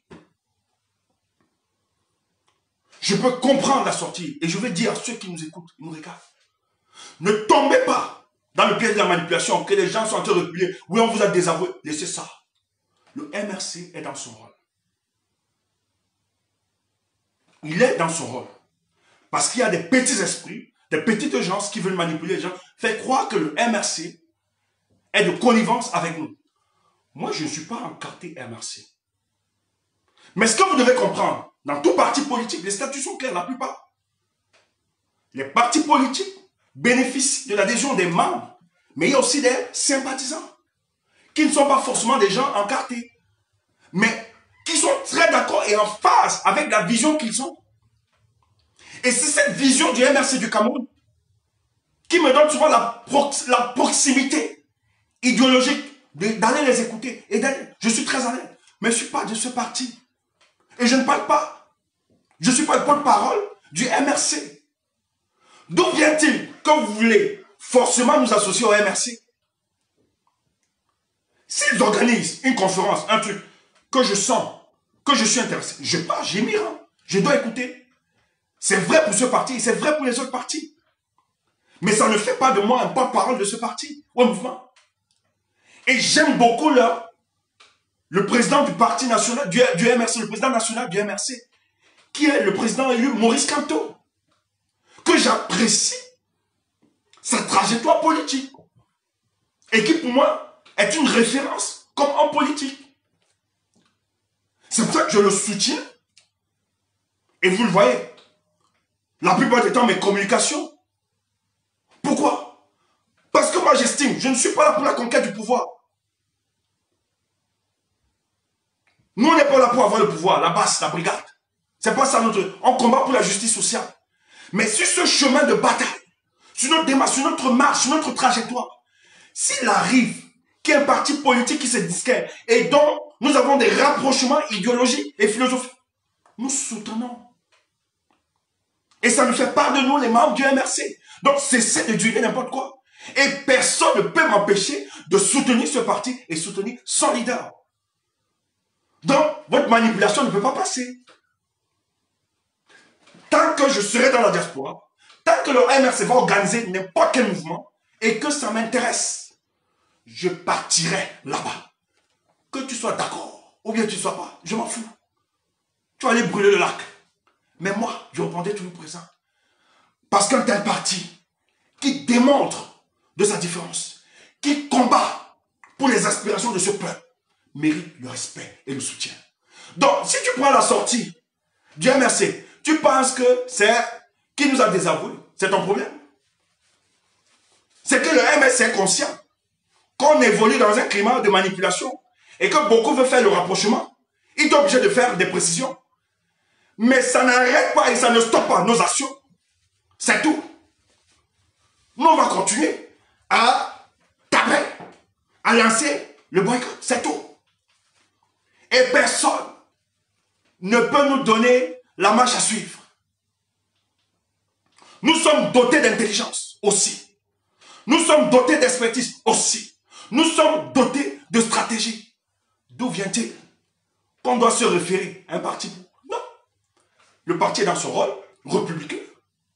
Speaker 2: Je peux comprendre la sortie et je vais dire à ceux qui nous écoutent, qui nous regardent, ne tombez pas dans le piège de la manipulation, que les gens sont en train de reculer. Oui, on vous a désavoué. Laissez ça. Le MRC est dans son rôle. Il est dans son rôle. Parce qu'il y a des petits esprits, des petites gens qui veulent manipuler les gens, fait croire que le MRC est de connivence avec nous. Moi, je ne suis pas encarté MRC. Mais ce que vous devez comprendre, dans tout parti politique, les statuts sont clairs, la plupart. Les partis politiques bénéficient de l'adhésion des membres, mais il y a aussi des sympathisants, qui ne sont pas forcément des gens encartés, mais qui sont très d'accord et en phase avec la vision qu'ils ont. Et c'est cette vision du MRC du Cameroun qui me donnent souvent la proximité idéologique d'aller les écouter. Et je suis très à l'aise. Mais je ne suis pas de ce parti. Et je ne parle pas. Je ne suis pas le porte-parole du MRC. D'où vient-il que vous voulez forcément nous associer au MRC? S'ils organisent une conférence, un truc, que je sens, que je suis intéressé, je pars, j'émire. Je dois écouter. C'est vrai pour ce parti, c'est vrai pour les autres partis. Mais ça ne fait pas de moi un porte-parole de ce parti, au mouvement. Et j'aime beaucoup le président du parti national, du MRC, le président national du MRC, qui est le président élu Maurice Kamto, que j'apprécie sa trajectoire politique, et qui pour moi est une référence comme en politique. C'est pour ça que je le soutiens, et vous le voyez, la plupart du temps mes communications. Pourquoi? Parce que moi j'estime, je ne suis pas là pour la conquête du pouvoir. Nous, on n'est pas là pour avoir le pouvoir, la base, la brigade. C'est pas ça notre... On combat pour la justice sociale. Mais sur ce chemin de bataille, sur notre démarche, sur notre marche, sur notre trajectoire, s'il arrive qu'il y ait un parti politique qui se disquait et dont nous avons des rapprochements idéologiques et philosophiques, nous soutenons. Et ça ne fait pas de nous les membres du MRC. Donc cessez de dire n'importe quoi. Et personne ne peut m'empêcher de soutenir ce parti et soutenir son leader. Donc, votre manipulation ne peut pas passer. Tant que je serai dans la diaspora, tant que le MRC va organiser n'importe quel mouvement et que ça m'intéresse, je partirai là-bas. Que tu sois d'accord ou bien tu ne sois pas, je m'en fous. Tu vas aller brûler le lac. Mais moi, je répondais toujours présent. Parce qu'un tel parti qui démontre de sa différence, qui combat pour les aspirations de ce peuple, mérite le respect et le soutien. Donc, si tu prends la sortie du MRC, tu penses que c'est qui nous a désavoué, c'est ton problème. C'est que le MRC est conscient qu'on évolue dans un climat de manipulation et que beaucoup veulent faire le rapprochement. Ils sont obligés de faire des précisions. Mais ça n'arrête pas et ça ne stoppe pas nos actions. C'est tout. Nous, on va continuer à taper, à lancer le boycott. C'est tout. Et personne ne peut nous donner la marche à suivre. Nous sommes dotés d'intelligence aussi. Nous sommes dotés d'expertise aussi. Nous sommes dotés de stratégie. D'où vient-il qu'on doit se référer à un parti? Non. Le parti est dans son rôle républicain.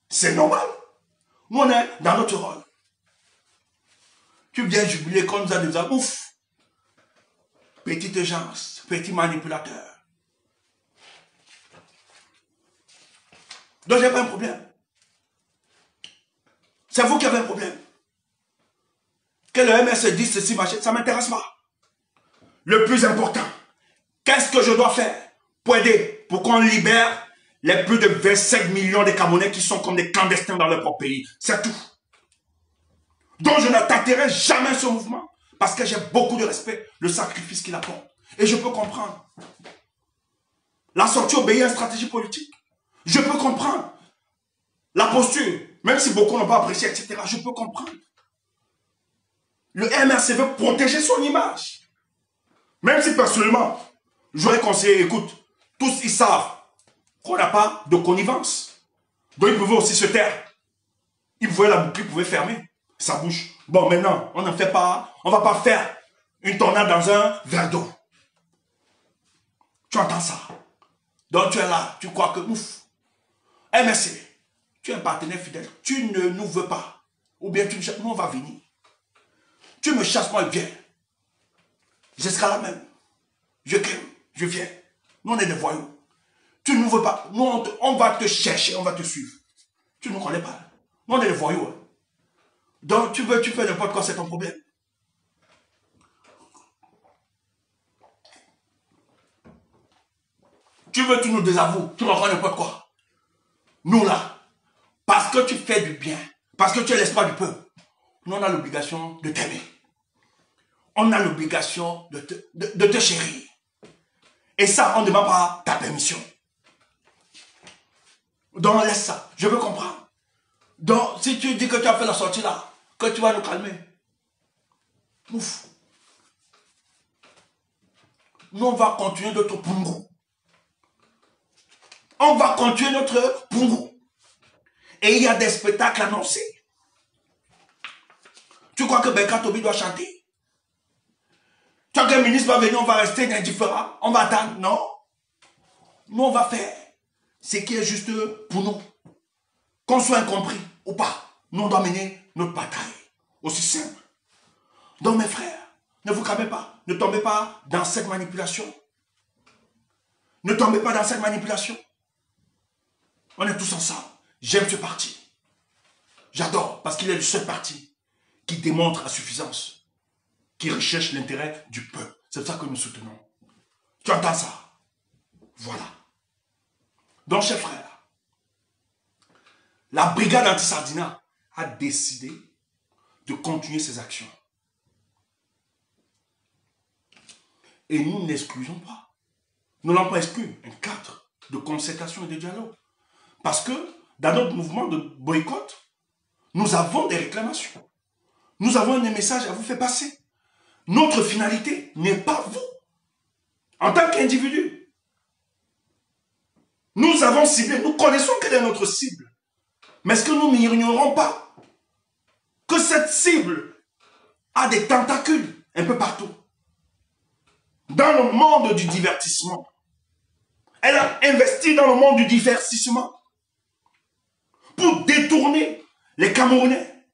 Speaker 2: C'est normal. Nous, on est dans notre rôle. Tu viens jubiler comme nous a dit, ouf. Petite gens, petit manipulateur. Donc, j'ai pas un problème. C'est vous qui avez un problème. Que le MRC dise ceci, machin, ça ne m'intéresse pas. Le plus important, qu'est-ce que je dois faire pour aider, pour qu'on libère les plus de 25 millions de Camerounais qui sont comme des clandestins dans leur propre pays. C'est tout. Donc, je n'attaquerai jamais ce mouvement parce que j'ai beaucoup de respect, le sacrifice qu'il apporte. Et je peux comprendre. La sortie obéit à une stratégie politique. Je peux comprendre. La posture, même si beaucoup n'ont pas apprécié, etc., je peux comprendre. Le MRC veut protéger son image. Même si personnellement, j'aurais conseillé, écoute, tous ils savent qu'on n'a pas de connivence. Donc ils pouvaient aussi se taire. Ils pouvaient la boucle, ils pouvaient fermer sa bouche. Bon, maintenant, on n'en fait pas, on ne va pas faire une tornade dans un verre d'eau. Tu entends ça? Donc tu es là, tu crois que, ouf, MRC, tu es un partenaire fidèle, tu ne nous veux pas. Ou bien tu me chasses, nous on va venir. Tu me chasses, moi, viens. Je serai là même. Je viens. Nous on est des voyous. Tu ne nous veux pas. Nous on va te chercher, on va te suivre. Tu ne nous connais pas. Nous on est des voyous. Hein. Donc tu fais n'importe quoi, c'est ton problème. Tu veux, tu nous désavoues, tu racontes n'importe quoi. Nous là, parce que tu fais du bien, parce que tu es l'espoir du peuple, nous on a l'obligation de t'aimer. On a l'obligation de te chérir. Et ça, on ne demande pas ta permission. Donc laisse ça, je veux comprendre. Donc, si tu dis que tu as fait la sortie là, que tu vas nous calmer. Ouf. Nous, on va continuer notre Pungu. On va continuer notre Pungu. Et il y a des spectacles annoncés. Tu crois que Beka Tobi doit chanter? Tu crois qu'un ministre va venir, on va rester indifférent? On va attendre? Non. Nous, on va faire ce qui est juste pour nous. Qu'on soit incompris ou pas, nous, on doit mener notre bataille. Aussi simple. Donc, mes frères, ne vous calmez pas. Ne tombez pas dans cette manipulation. Ne tombez pas dans cette manipulation. On est tous ensemble. J'aime ce parti. J'adore parce qu'il est le seul parti qui démontre à suffisance, qui recherche l'intérêt du peuple. C'est ça que nous soutenons. Tu entends ça? Voilà. Donc, chers frères, la brigade anti-Sardina a décidé de continuer ses actions. Et nous n'exclusons pas. Nous n'avons pas exclu un cadre de concertation et de dialogue. Parce que dans notre mouvement de boycott, nous avons des réclamations. Nous avons un message à vous faire passer. Notre finalité n'est pas vous. En tant qu'individu. Nous avons ciblé, nous connaissons quelle est notre cible. Mais est-ce que nous n'ignorons pas que cette cible a des tentacules un peu partout? Dans le monde du divertissement. Elle a investi dans le monde du divertissement pour détourner les Camerounais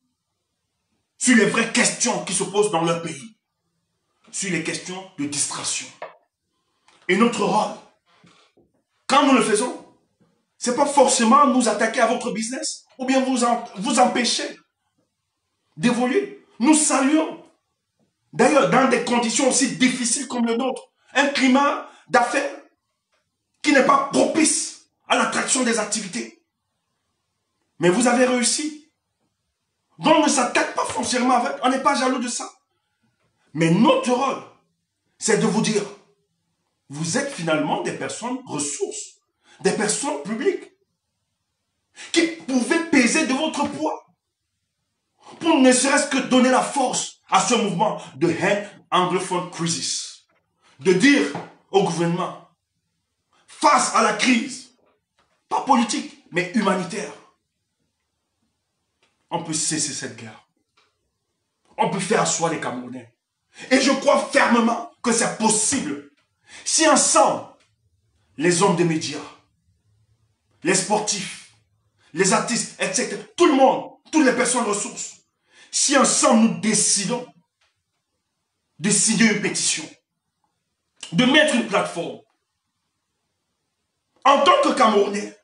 Speaker 2: sur les vraies questions qui se posent dans leur pays, sur les questions de distraction. Et notre rôle, quand nous le faisons, ce n'est pas forcément nous attaquer à votre business ou bien vous empêcher d'évoluer. Nous saluons, d'ailleurs dans des conditions aussi difficiles comme le nôtre, un climat d'affaires qui n'est pas propice à l'attraction des activités. Mais vous avez réussi. Donc on ne s'attaque pas foncièrement avec, on n'est pas jaloux de ça. Mais notre rôle, c'est de vous dire, vous êtes finalement des personnes ressources, des personnes publiques, qui pouvaient peser de votre poids, pour ne serait-ce que donner la force à ce mouvement de End Anglophone Crisis. De dire au gouvernement, face à la crise, pas politique, mais humanitaire, on peut cesser cette guerre. On peut faire asseoir les Camerounais. Et je crois fermement que c'est possible. Si ensemble, les hommes des médias, les sportifs, les artistes, etc., tout le monde, toutes les personnes ressources, si ensemble nous décidons de signer une pétition, de mettre une plateforme, en tant que Camerounais,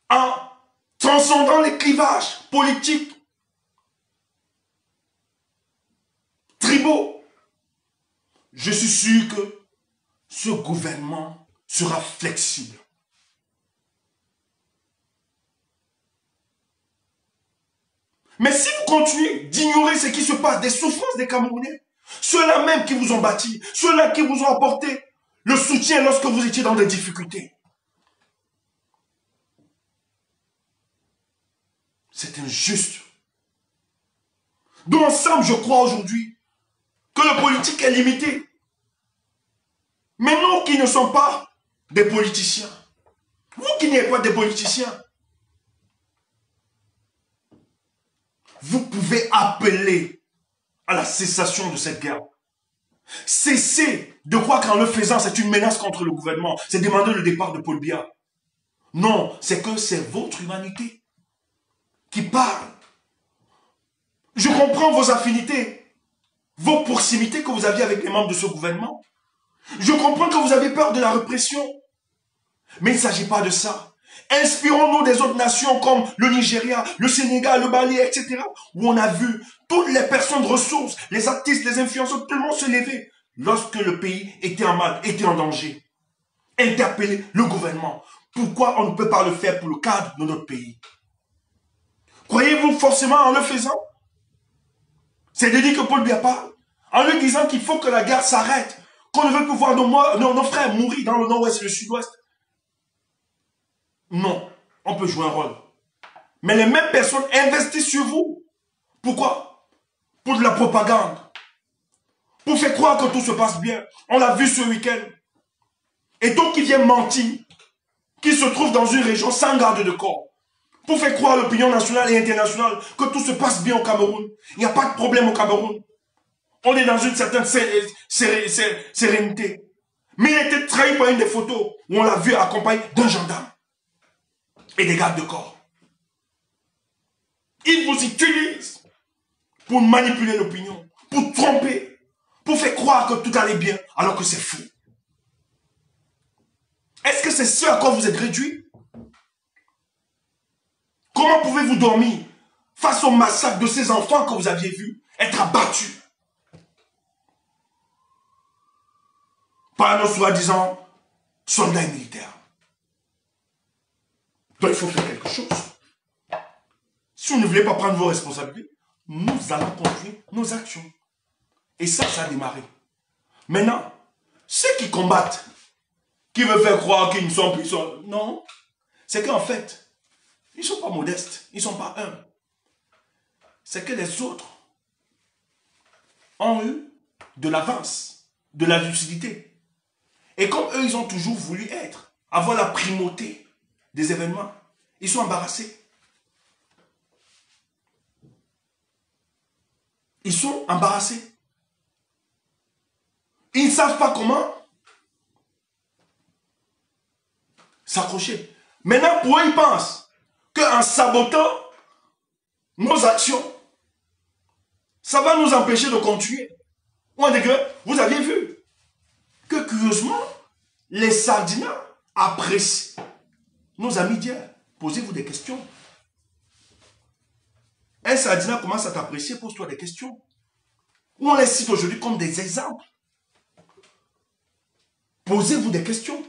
Speaker 2: en transcendant les clivages politiques, tribaux, je suis sûr que ce gouvernement sera flexible. Mais si vous continuez d'ignorer ce qui se passe, des souffrances des Camerounais, ceux-là même qui vous ont bâti, ceux-là qui vous ont apporté le soutien lorsque vous étiez dans des difficultés, c'est injuste. Donc ensemble, je crois aujourd'hui que le politique est limité. Mais nous qui ne sommes pas des politiciens, vous qui n'êtes pas des politiciens, vous pouvez appeler à la cessation de cette guerre. Cessez de croire qu'en le faisant, c'est une menace contre le gouvernement. C'est demander le départ de Paul Biya. Non, c'est que c'est votre humanité qui parle. Je comprends vos affinités, vos proximités que vous aviez avec les membres de ce gouvernement. Je comprends que vous avez peur de la répression. Mais il ne s'agit pas de ça. Inspirons-nous des autres nations comme le Nigeria, le Sénégal, le Mali, etc. Où on a vu toutes les personnes ressources, les artistes, les influenceurs, tout le monde se lever lorsque le pays était en mal, était en danger. Interpeller le gouvernement. Pourquoi on ne peut pas le faire pour le cadre de notre pays? Croyez-vous forcément en le faisant? C'est de dire que Paul Biya parle, en lui disant qu'il faut que la guerre s'arrête, qu'on ne veut plus voir nos frères mourir dans le nord-ouest et le sud-ouest. Non, on peut jouer un rôle. Mais les mêmes personnes investissent sur vous. Pourquoi? Pour de la propagande. Pour faire croire que tout se passe bien. On l'a vu ce week-end. Et donc, qui vient mentir, qui se trouve dans une région sans garde de corps, pour faire croire à l'opinion nationale et internationale que tout se passe bien au Cameroun. Il n'y a pas de problème au Cameroun. On est dans une certaine sérénité. Mais il a été trahi par une des photos où on l'a vu accompagné d'un gendarme et des gardes de corps. Ils vous utilisent pour manipuler l'opinion, pour tromper, pour faire croire que tout allait bien, alors que c'est faux. Est-ce que c'est ce à quoi vous êtes réduit? Comment pouvez-vous dormir face au massacre de ces enfants que vous aviez vus être abattus par nos soi-disant soldats et militaires? Donc il faut faire quelque chose. Si vous ne voulez pas prendre vos responsabilités, nous allons continuer nos actions. Et ça a démarré. Maintenant, ceux qui combattent, qui veulent faire croire qu'ils ne sont plus... Non, c'est qu'en fait, ils ne sont pas modestes, ils ne sont pas humbles. C'est que les autres ont eu de l'avance, de la lucidité. Et comme eux, ils ont toujours voulu être, avoir la primauté des événements, ils sont embarrassés. Ils sont embarrassés. Ils ne savent pas comment s'accrocher. Maintenant, pour eux, ils pensent qu'en sabotant nos actions, ça va nous empêcher de continuer. Vous aviez vu que curieusement, les Sardinats apprécient nos amis d'hier. Posez-vous des questions. Un Sardinat commence à t'apprécier, pose-toi des questions. Ou on les cite aujourd'hui comme des exemples. Posez-vous des questions.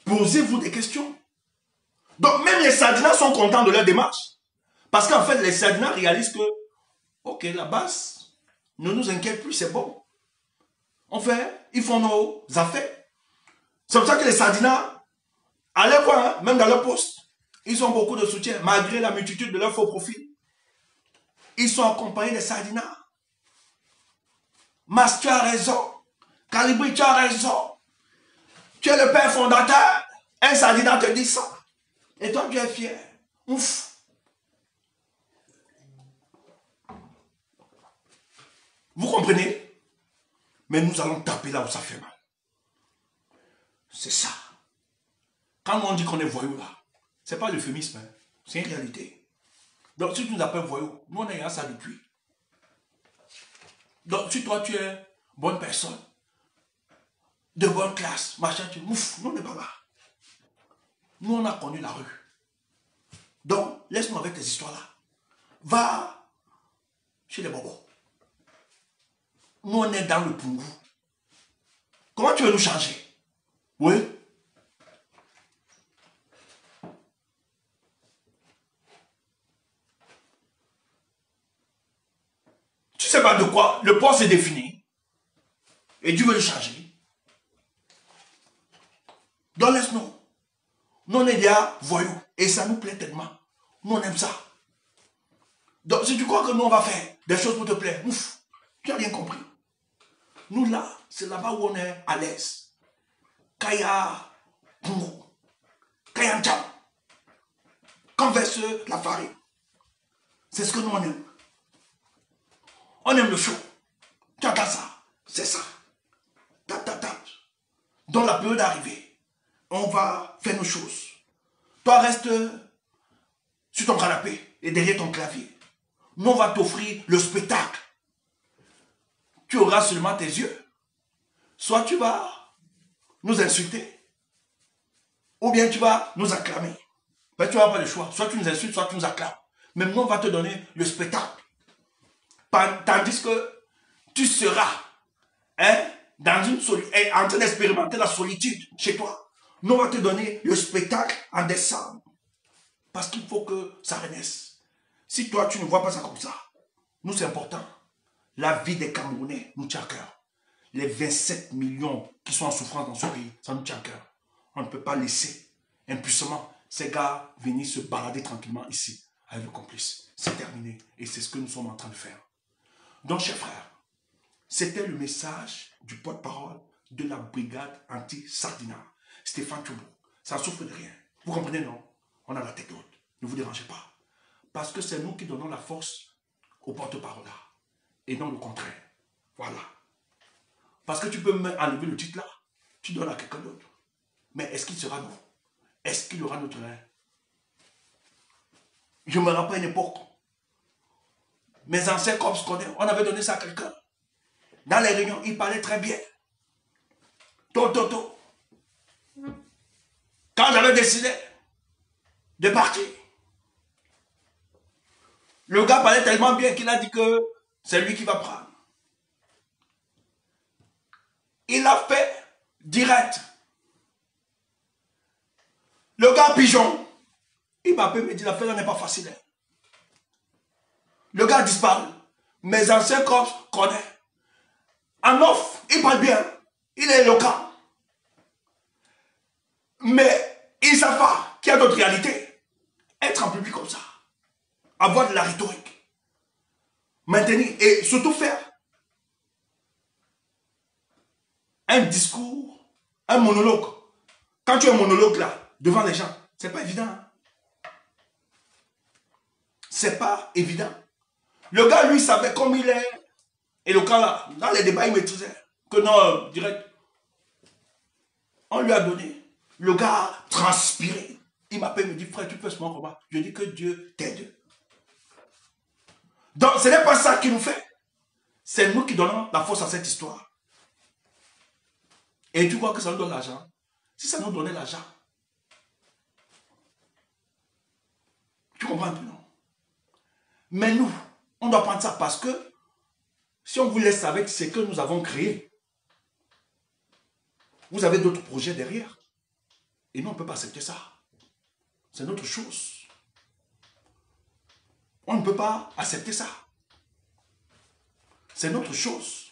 Speaker 2: Posez-vous des questions. Donc même les Sardinats sont contents de leur démarche. Parce qu'en fait, les Sardinats réalisent que, ok, la base ne nous inquiète plus, c'est bon. En fait, ils font nos affaires. C'est pour ça que les Sardinats, allez voir, hein, même dans leur poste, ils ont beaucoup de soutien, malgré la multitude de leurs faux profils. Ils sont accompagnés des Sardinats. Mas, tu as raison. Calibri, tu as raison. Tu es le père fondateur. Un Sardinat te dit ça. Et toi, tu es fier. Ouf. Vous comprenez? Mais nous allons taper là où ça fait mal. C'est ça. Quand on dit qu'on est voyou là, ce n'est pas l'euphémisme, hein. C'est une réalité. Donc si tu nous appelles voyou, nous on est à ça depuis. Donc si toi tu es bonne personne, de bonne classe, machin, tu ouf, nous on n'est pas là. Nous on a connu la rue. Donc laisse-nous avec tes histoires là. Va chez les bobos. Nous on est dans le Pungu. Comment tu veux nous changer? Oui. Tu sais pas de quoi le poste est défini. Et tu veux le changer. Donc laisse-nous. Nous on est déjà voyous. Et ça nous plaît tellement. Nous on aime ça. Donc si tu crois que nous on va faire des choses pour te plaire, ouf, tu n'as rien compris. Nous là, c'est là-bas où on est à l'aise. Kaya Pungu. Kaya Ncham. Quand verse la farine. C'est ce que nous on aime. On aime le chaud. Tu entends ça? C'est ça. Tap, tap, tap. Dans la période d'arrivée, on va faire nos choses. Toi, reste sur ton canapé et derrière ton clavier. Nous, on va t'offrir le spectacle. Tu auras seulement tes yeux. Soit tu vas nous insulter, ou bien tu vas nous acclamer. Ben, tu n'auras pas le choix. Soit tu nous insultes, soit tu nous acclames. Mais nous, on va te donner le spectacle. Tandis que tu seras dans une en train d'expérimenter la solitude chez toi. Nous, on va te donner le spectacle en décembre. Parce qu'il faut que ça renaisse. Si toi, tu ne vois pas ça comme ça, nous, c'est important. La vie des Camerounais nous tient à cœur. Les 27 millions qui sont en souffrance dans ce pays, ça nous tient à cœur. On ne peut pas laisser impuissamment ces gars venir se balader tranquillement ici avec le complice. C'est terminé. Et c'est ce que nous sommes en train de faire. Donc, chers frères, c'était le message du porte-parole de la brigade anti-Sardina, Stéphane Toubou. Ça ne souffre de rien. Vous comprenez, non? On a la tête haute. Ne vous dérangez pas. Parce que c'est nous qui donnons la force au porte-parole là. Et non le contraire. Voilà. Parce que tu peux même enlever le titre là. Tu donnes à quelqu'un d'autre. Mais est-ce qu'il sera nous? Est-ce qu'il aura notre rein? Je me rappelle une époque. Mes anciens corps on avait donné ça à quelqu'un. Dans les réunions, il parlait très bien. Quand j'avais décidé de partir, le gars parlait tellement bien qu'il a dit que c'est lui qui va prendre. Il l'a fait direct. Le gars pigeon, il m'a appelé, il me dit l'affaire n'est pas facile. Le gars a disparu. Mes anciens corps connaissent. En off, il parle bien. Il est éloquent. Mais il ne savent pas qu'il y a d'autres réalités. Être en public comme ça. Avoir de la rhétorique. Maintenir et surtout faire un discours, un monologue. Quand tu es un monologue là, devant les gens, c'est pas évident. C'est pas évident. Le gars, lui, savait comme il est éloquent là. Dans les débats, il maîtrisait. Que non, direct. On lui a donné. Le gars transpiré. Il m'appelle, il me dit, frère, tu peux se mettre comment? Je dis que Dieu t'aide. Donc, ce n'est pas ça qui nous fait. C'est nous qui donnons la force à cette histoire. Et tu crois que ça nous donne l'argent? Si ça nous donnait l'argent, tu comprends un peu, non? Mais nous, on doit prendre ça parce que si on vous laisse avec ce que nous avons créé, vous avez d'autres projets derrière. Et nous, on ne peut pas accepter ça. C'est notre chose. On ne peut pas accepter ça. C'est notre chose.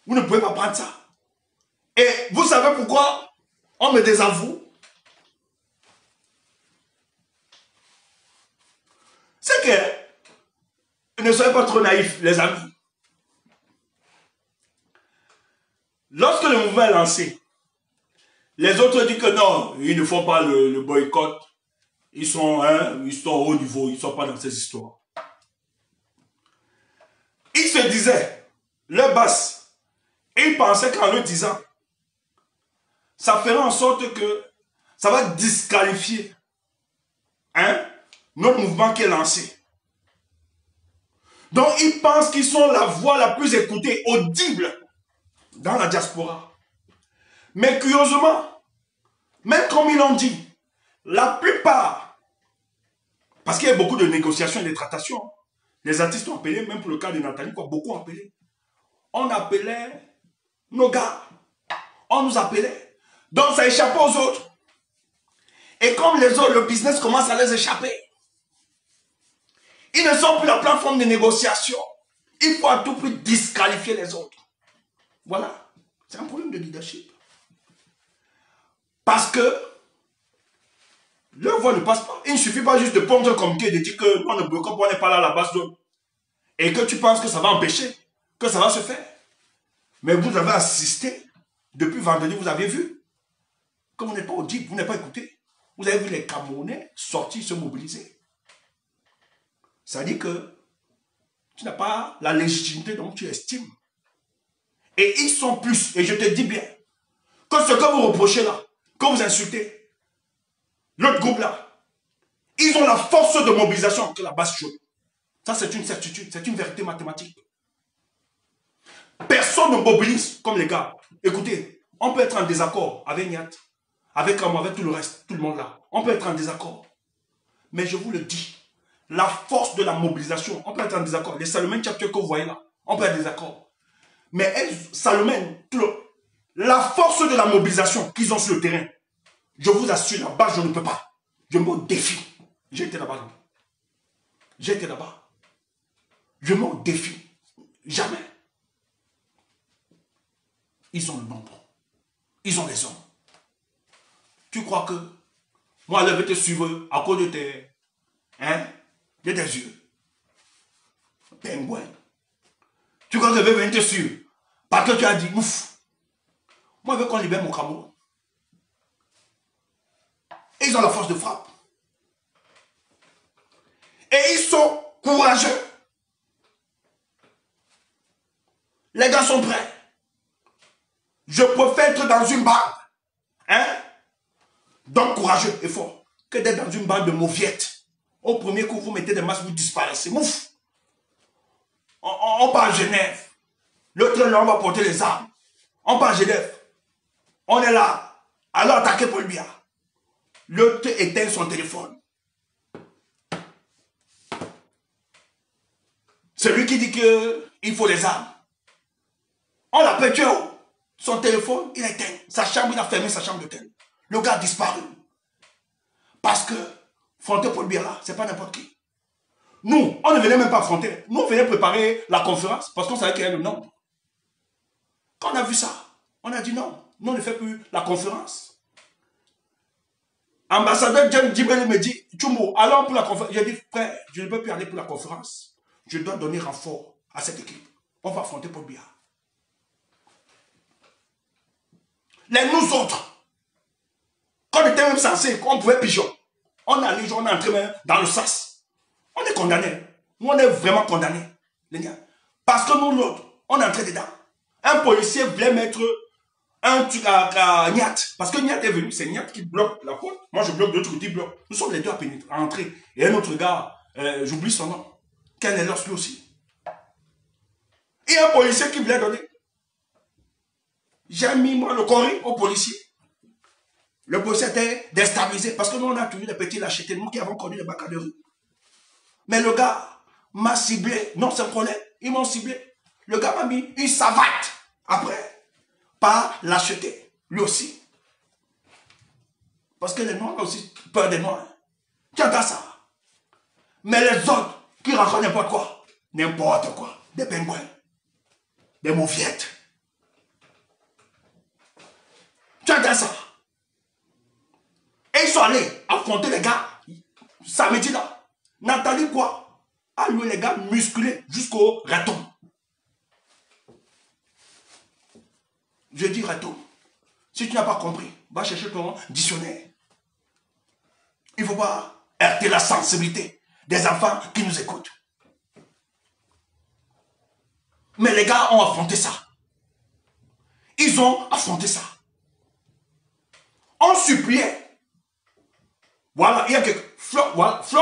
Speaker 2: Vous ne pouvez pas prendre ça. Et vous savez pourquoi on me désavoue? C'est que ne soyez pas trop naïfs, les amis. Lorsque le mouvement est lancé, les autres disent que non, ils ne font pas le boycott. Ils sont au haut niveau, ils ne sont pas dans ces histoires. Ils se disaient, leur basse, et ils pensaient qu'en le disant, ça ferait en sorte que ça va disqualifier notre mouvement qui est lancé. Donc ils pensent qu'ils sont la voix la plus écoutée, audible dans la diaspora. Mais curieusement, même comme ils l'ont dit, la plupart, parce qu'il y a beaucoup de négociations et de tractations, les artistes ont appelé, même pour le cas de Nathalie, beaucoup ont appelé. On appelait nos gars, on nous appelait. Donc ça échappait aux autres. Et comme les autres, le business commence à les échapper. Ils ne sont plus la plateforme de négociation. Il faut à tout prix disqualifier les autres. Voilà. C'est un problème de leadership. Parce que leur voix ne passe pas. Il ne suffit pas juste de prendre un communiqué et de dire que on ne bloque pas, on n'est pas là à la base zone. Et que tu penses que ça va empêcher, que ça va se faire. Mais vous avez assisté. Depuis vendredi, vous avez vu que vous n'êtes pas audible, vous n'êtes pas écouté. Vous avez vu les Camerounais sortir, se mobiliser. Ça dit que tu n'as pas la légitimité dont tu estimes. Et ils sont plus, et je te dis bien, que ce que vous reprochez là, que vous insultez, l'autre groupe là, ils ont la force de mobilisation que la base jaune. Ça c'est une certitude, c'est une vérité mathématique. Personne ne mobilise comme les gars. Écoutez, on peut être en désaccord avec Niat, avec moi, avec tout le reste, tout le monde là. On peut être en désaccord. Mais je vous le dis, la force de la mobilisation, on peut être en désaccord. Les Salomon chapters que vous voyez là, on peut être en désaccord. Mais Salomon, la force de la mobilisation qu'ils ont sur le terrain, je vous assure, là-bas, je ne peux pas. Je me défie. J'ai été là-bas. J'ai été là-bas. Je me défie. Jamais. Ils ont le nombre. Ils ont raison. Tu crois que moi, je vais te suivre à cause de tes, hein, de tes yeux. Pingouin. Tu crois que je vais venir te suivre parce que tu as dit, ouf. Moi, je veux qu'on libère mon Cameroun. Et ils ont la force de frappe. Et ils sont courageux. Les gars sont prêts. Je préfère être dans une bande, hein, donc courageux et fort, que d'être dans une bande de mauviettes. Au premier coup, vous mettez des masques, vous disparaissez. Mouf. On part à Genève. L'autre là, on va porter les armes. On part à Genève. On est là. Alors attaquer Paul Biya. L'autre éteint son téléphone. Celui qui dit qu'il faut les armes. On l'appelle Dieu. Son téléphone, il a éteint. Sa chambre, il a fermé sa chambre d'hôtel. Le gars a disparu. Parce que affronter Paul Biya, c'est pas n'importe qui. Nous, on ne venait même pas affronter. Nous, on venait préparer la conférence parce qu'on savait qu'il y avait le nombre. Quand on a vu ça, on a dit non. Nous, on ne fait plus la conférence. Ambassadeur James Djibeli me dit, Tchumbo, allons pour la conférence. J'ai dit, frère, je ne peux plus aller pour la conférence. Je dois donner renfort à cette équipe. On va affronter Paul Biya. Les nous autres, quand on était même censé, on pouvait pigeon. On allait, on est entré même dans le sas. On est condamnés. Nous, on est vraiment condamnés. Parce que nous, l'autre, on est entré dedans. Un policier voulait mettre un truc à Niat. Parce que Niat est venu, c'est Niat qui bloque la porte. Moi, je bloque de l'autre côté, il bloque. Nous sommes les deux à entrer. Et un autre gars, j'oublie son nom. Ken Elos lui aussi. Et un policier qui voulait donner. J'ai mis moi le corps au policier. Le policier était déstabilisé parce que nous on a tenu les petits lâchetés, nous qui avons connu les bacs de rue. Mais le gars m'a ciblé, non c'est un problème, ils m'ont ciblé. Le gars m'a mis une savate après, par lâcheté, lui aussi. Parce que les noirs ont aussi peur des noirs. Tu entends ça? Mais les autres qui racontent n'importe quoi, des pingouins, des mauviettes. Tu entends ça? Et ils sont allés affronter les gars. Samedi là. Nathalie quoi? A loué les gars musclés jusqu'au raton. Je dis raton. Si tu n'as pas compris, va chercher ton dictionnaire. Il ne faut pas heurter la sensibilité des enfants qui nous écoutent. Mais les gars ont affronté ça. Ils ont affronté ça. On suppliait. Voilà, il y a que Fleur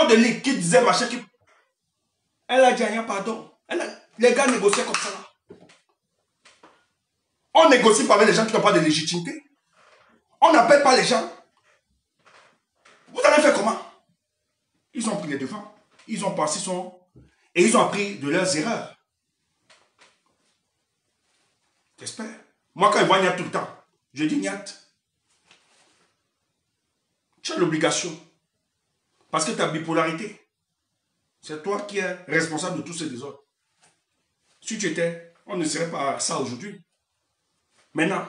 Speaker 2: de Lys qui disait machin qui. Elle a dit rien, pardon. Les gars négociaient comme ça là. On négocie pas avec les gens qui n'ont pas de légitimité. On n'appelle pas les gens. Vous allez faire comment? Ils ont pris les devants. Ils ont passé son. Et ils ont appris de leurs erreurs. J'espère. Moi, quand je vois Niat tout le temps, je dis Niat, tu as l'obligation. Parce que ta bipolarité, c'est toi qui es responsable de tous ces désordres. Si tu étais, on ne serait pas ça aujourd'hui. Maintenant,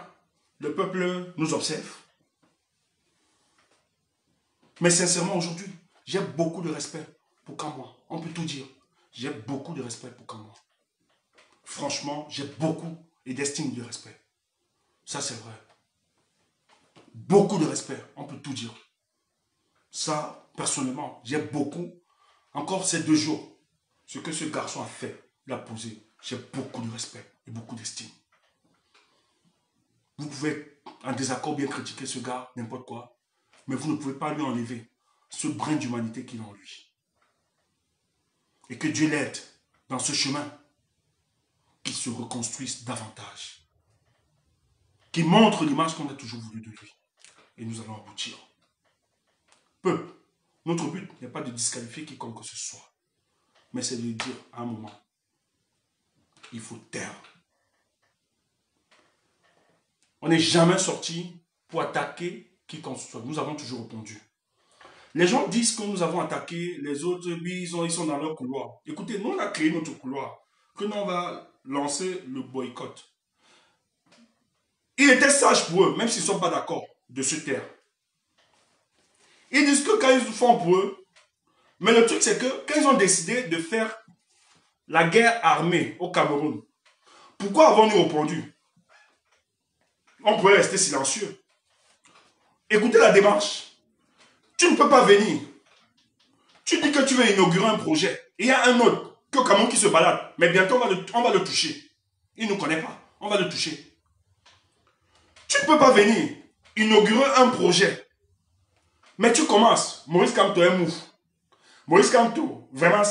Speaker 2: le peuple nous observe. Mais sincèrement, aujourd'hui, j'ai beaucoup de respect pour Kamwa. On peut tout dire. J'ai beaucoup de respect pour Kamwa. Franchement, j'ai beaucoup et d'estime de respect. Ça, c'est vrai. Beaucoup de respect, on peut tout dire. Ça, personnellement, j'ai beaucoup. Encore ces 2 jours, ce que ce garçon a fait, il a posé, j'ai beaucoup de respect et beaucoup d'estime. Vous pouvez, en désaccord, bien critiquer ce gars, n'importe quoi, mais vous ne pouvez pas lui enlever ce brin d'humanité qu'il a en lui. Et que Dieu l'aide dans ce chemin, qu'il se reconstruise davantage. Qu'il montre l'image qu'on a toujours voulu de lui. Et nous allons aboutir. Peuple, notre but n'est pas de disqualifier quiconque que ce soit, mais c'est de dire à un moment, il faut taire. On n'est jamais sorti pour attaquer quiconque que ce soit. Nous avons toujours répondu. Les gens disent que nous avons attaqué les autres, ils sont dans leur couloir. Écoutez, nous on a créé notre couloir, que nous on va lancer le boycott. Il était sage pour eux, même s'ils ne sont pas d'accord de se taire. Ils disent que quand ils font pour eux, mais le truc c'est que quand ils ont décidé de faire la guerre armée au Cameroun, pourquoi avons-nous répondu? On pourrait rester silencieux. Écoutez la démarche. Tu ne peux pas venir. Tu dis que tu veux inaugurer un projet. Il y a un autre que Cameroun qui se balade. Mais bientôt, on va le toucher. Il ne nous connaît pas. On va le toucher. Tu ne peux pas venir inaugurer un projet. Mais tu commences. Maurice Kamto est mou. Maurice Kamto, vraiment,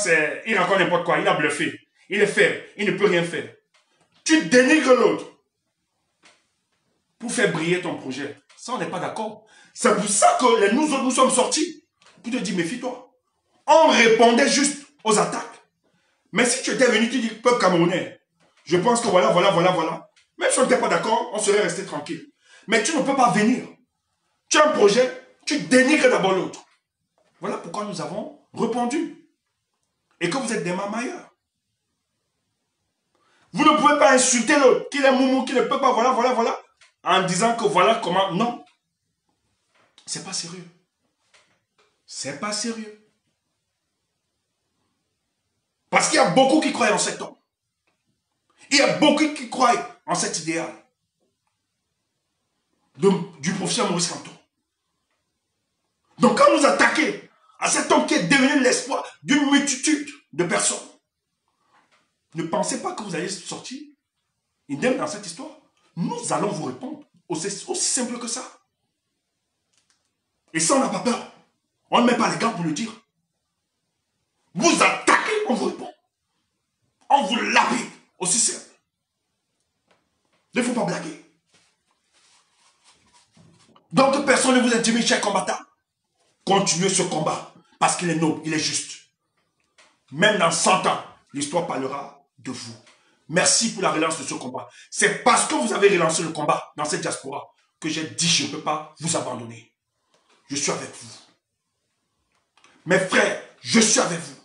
Speaker 2: il raconte n'importe quoi. Il a bluffé. Il est faible. Il ne peut rien faire. Tu dénigres l'autre pour faire briller ton projet. Ça, on n'est pas d'accord. C'est pour ça que nous autres, nous sommes sortis. Pour te dire, méfie-toi. On répondait juste aux attaques. Mais si tu étais venu, tu dis, peuple camerounais, je pense que voilà. Même si on n'était pas d'accord, on serait resté tranquille. Mais tu ne peux pas venir. Tu as un projet, tu dénigres d'abord l'autre. Voilà pourquoi nous avons répondu. Et que vous êtes des mamailleurs. Vous ne pouvez pas insulter l'autre, qu'il est moumou, qu'il ne peut pas, voilà, en disant que voilà comment. Non. C'est pas sérieux. C'est pas sérieux. Parce qu'il y a beaucoup qui croient en cet homme. Il y a beaucoup qui croient en cet idéal. Du professeur Maurice Kamto. Donc quand vous attaquez à cet homme qui est devenu l'espoir d'une multitude de personnes, ne pensez pas que vous allez sortir indemne dans cette histoire. Nous allons vous répondre. Aussi simple que ça. Et ça, on n'a pas peur. On ne met pas les gants pour le dire. Vous attaquez, on vous répond. On vous lapide. Aussi simple. Il ne faut pas blaguer. Donc personne ne vous intimide, chers combattants. Continuez ce combat. Parce qu'il est noble, il est juste. Même dans 100 ans, l'histoire parlera de vous. Merci pour la relance de ce combat. C'est parce que vous avez relancé le combat dans cette diaspora que j'ai dit je ne peux pas vous abandonner. Je suis avec vous. Mes frères, je suis avec vous.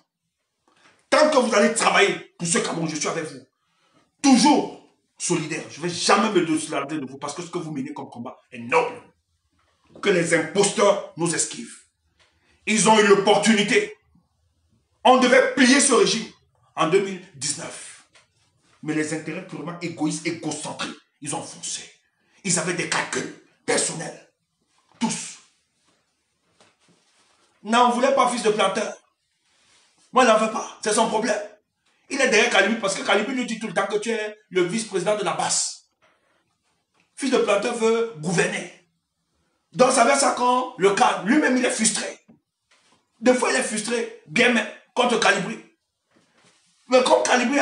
Speaker 2: Tant que vous allez travailler pour ce Cameroun, je suis avec vous. Toujours solidaire. Je ne vais jamais me désolder de vous parce que ce que vous menez comme combat est noble. Que les imposteurs nous esquivent. Ils ont eu l'opportunité. On devait plier ce régime en 2019. Mais les intérêts purement égoïstes, égocentriques, ils ont foncé. Ils avaient des calculs personnels. Tous. N'en voulait pas, fils de planteur. Moi, il n'en veut pas. C'est son problème. Il est derrière Kalibi parce que Kalibi lui dit tout le temps que tu es le vice-président de la basse. Fils de planteur veut gouverner. Donc, ça veut ça quand le calme, lui-même, il est frustré. Des fois, il est frustré, bien même, contre Calibri. Mais comme Calibri,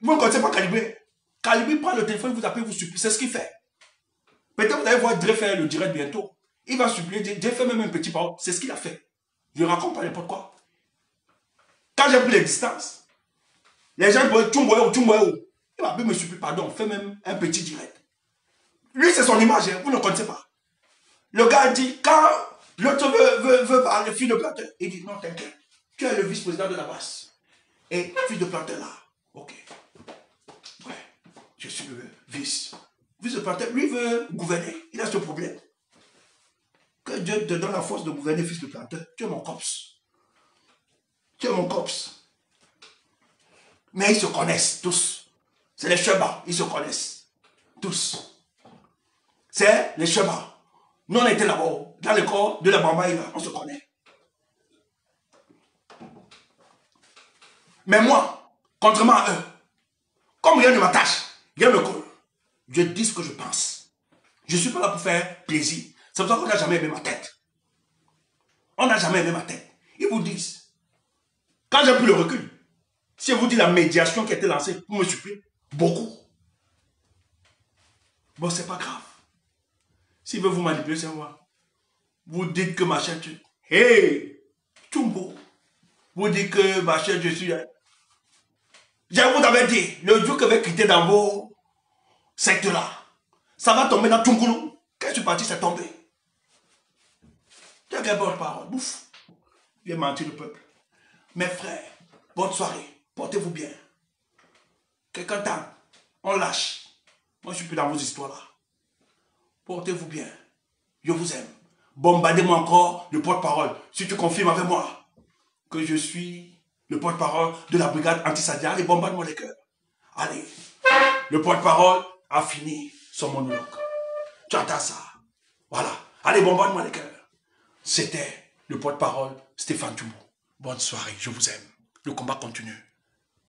Speaker 2: vous ne connaissez pas Calibri. Calibri prend le téléphone, vous appelle, vous supplie. C'est ce qu'il fait. Peut-être vous allez voir Dre faire le direct bientôt. Il va supplier, Dre fait même un petit parole. C'est ce qu'il a fait. Je ne raconte pas n'importe quoi. Quand j'ai pris les distances, les gens me disent, il va me supplier, pardon, fais même un petit direct. Lui, c'est son image, vous ne connaissez pas. Le gars dit, quand l'autre veut parler, fils de planteur, il dit, non, t'inquiète, tu es le vice-président de la basse. Et fils de planteur là, ok. Ouais, je suis le vice. Vice de planteur, lui veut gouverner, il a ce problème. Que Dieu te donne la force de gouverner, fils de planteur. Tu es mon cops. Tu es mon cops. Mais ils se connaissent tous. C'est les chebas, ils se connaissent. Tous. C'est les chebas. Nous, on était là-bas, dans le corps de la Bambaï, on se connaît. Mais moi, contrairement à eux, comme rien ne m'attache, rien ne me colle, je dis ce que je pense. Je ne suis pas là pour faire plaisir. C'est pour ça qu'on n'a jamais aimé ma tête. On n'a jamais aimé ma tête. Ils vous disent, quand j'ai pris le recul, si je vous dis la médiation qui a été lancée pour me supplier, beaucoup. Bon, c'est pas grave. S'il veut vous manipuler, c'est moi. Vous dites que ma chaîne, hey, Tumbo. Vous dites que ma chaîne, je suis. Je vous avais dit, le jour que je vais quitter dans vos secteurs-là, ça va tomber dans Tungoulou. Quand je suis parti, c'est tombé. Tu as quelle bonne parole, bouffe. Viens mentir le peuple. Mes frères, bonne soirée. Portez-vous bien. Quelqu'un temps, on lâche. Moi, je suis plus dans vos histoires-là. Portez-vous bien. Je vous aime. Bombardez-moi encore de porte-parole. Si tu confirmes avec moi que je suis le porte-parole de la brigade anti-Sadia, allez, bombarde-moi les cœurs. Allez. Le porte-parole a fini son monologue. Tu entends ça? Voilà. Allez, bombarde-moi les cœurs. C'était le porte-parole Stéphane Toumou. Bonne soirée. Je vous aime. Le combat continue.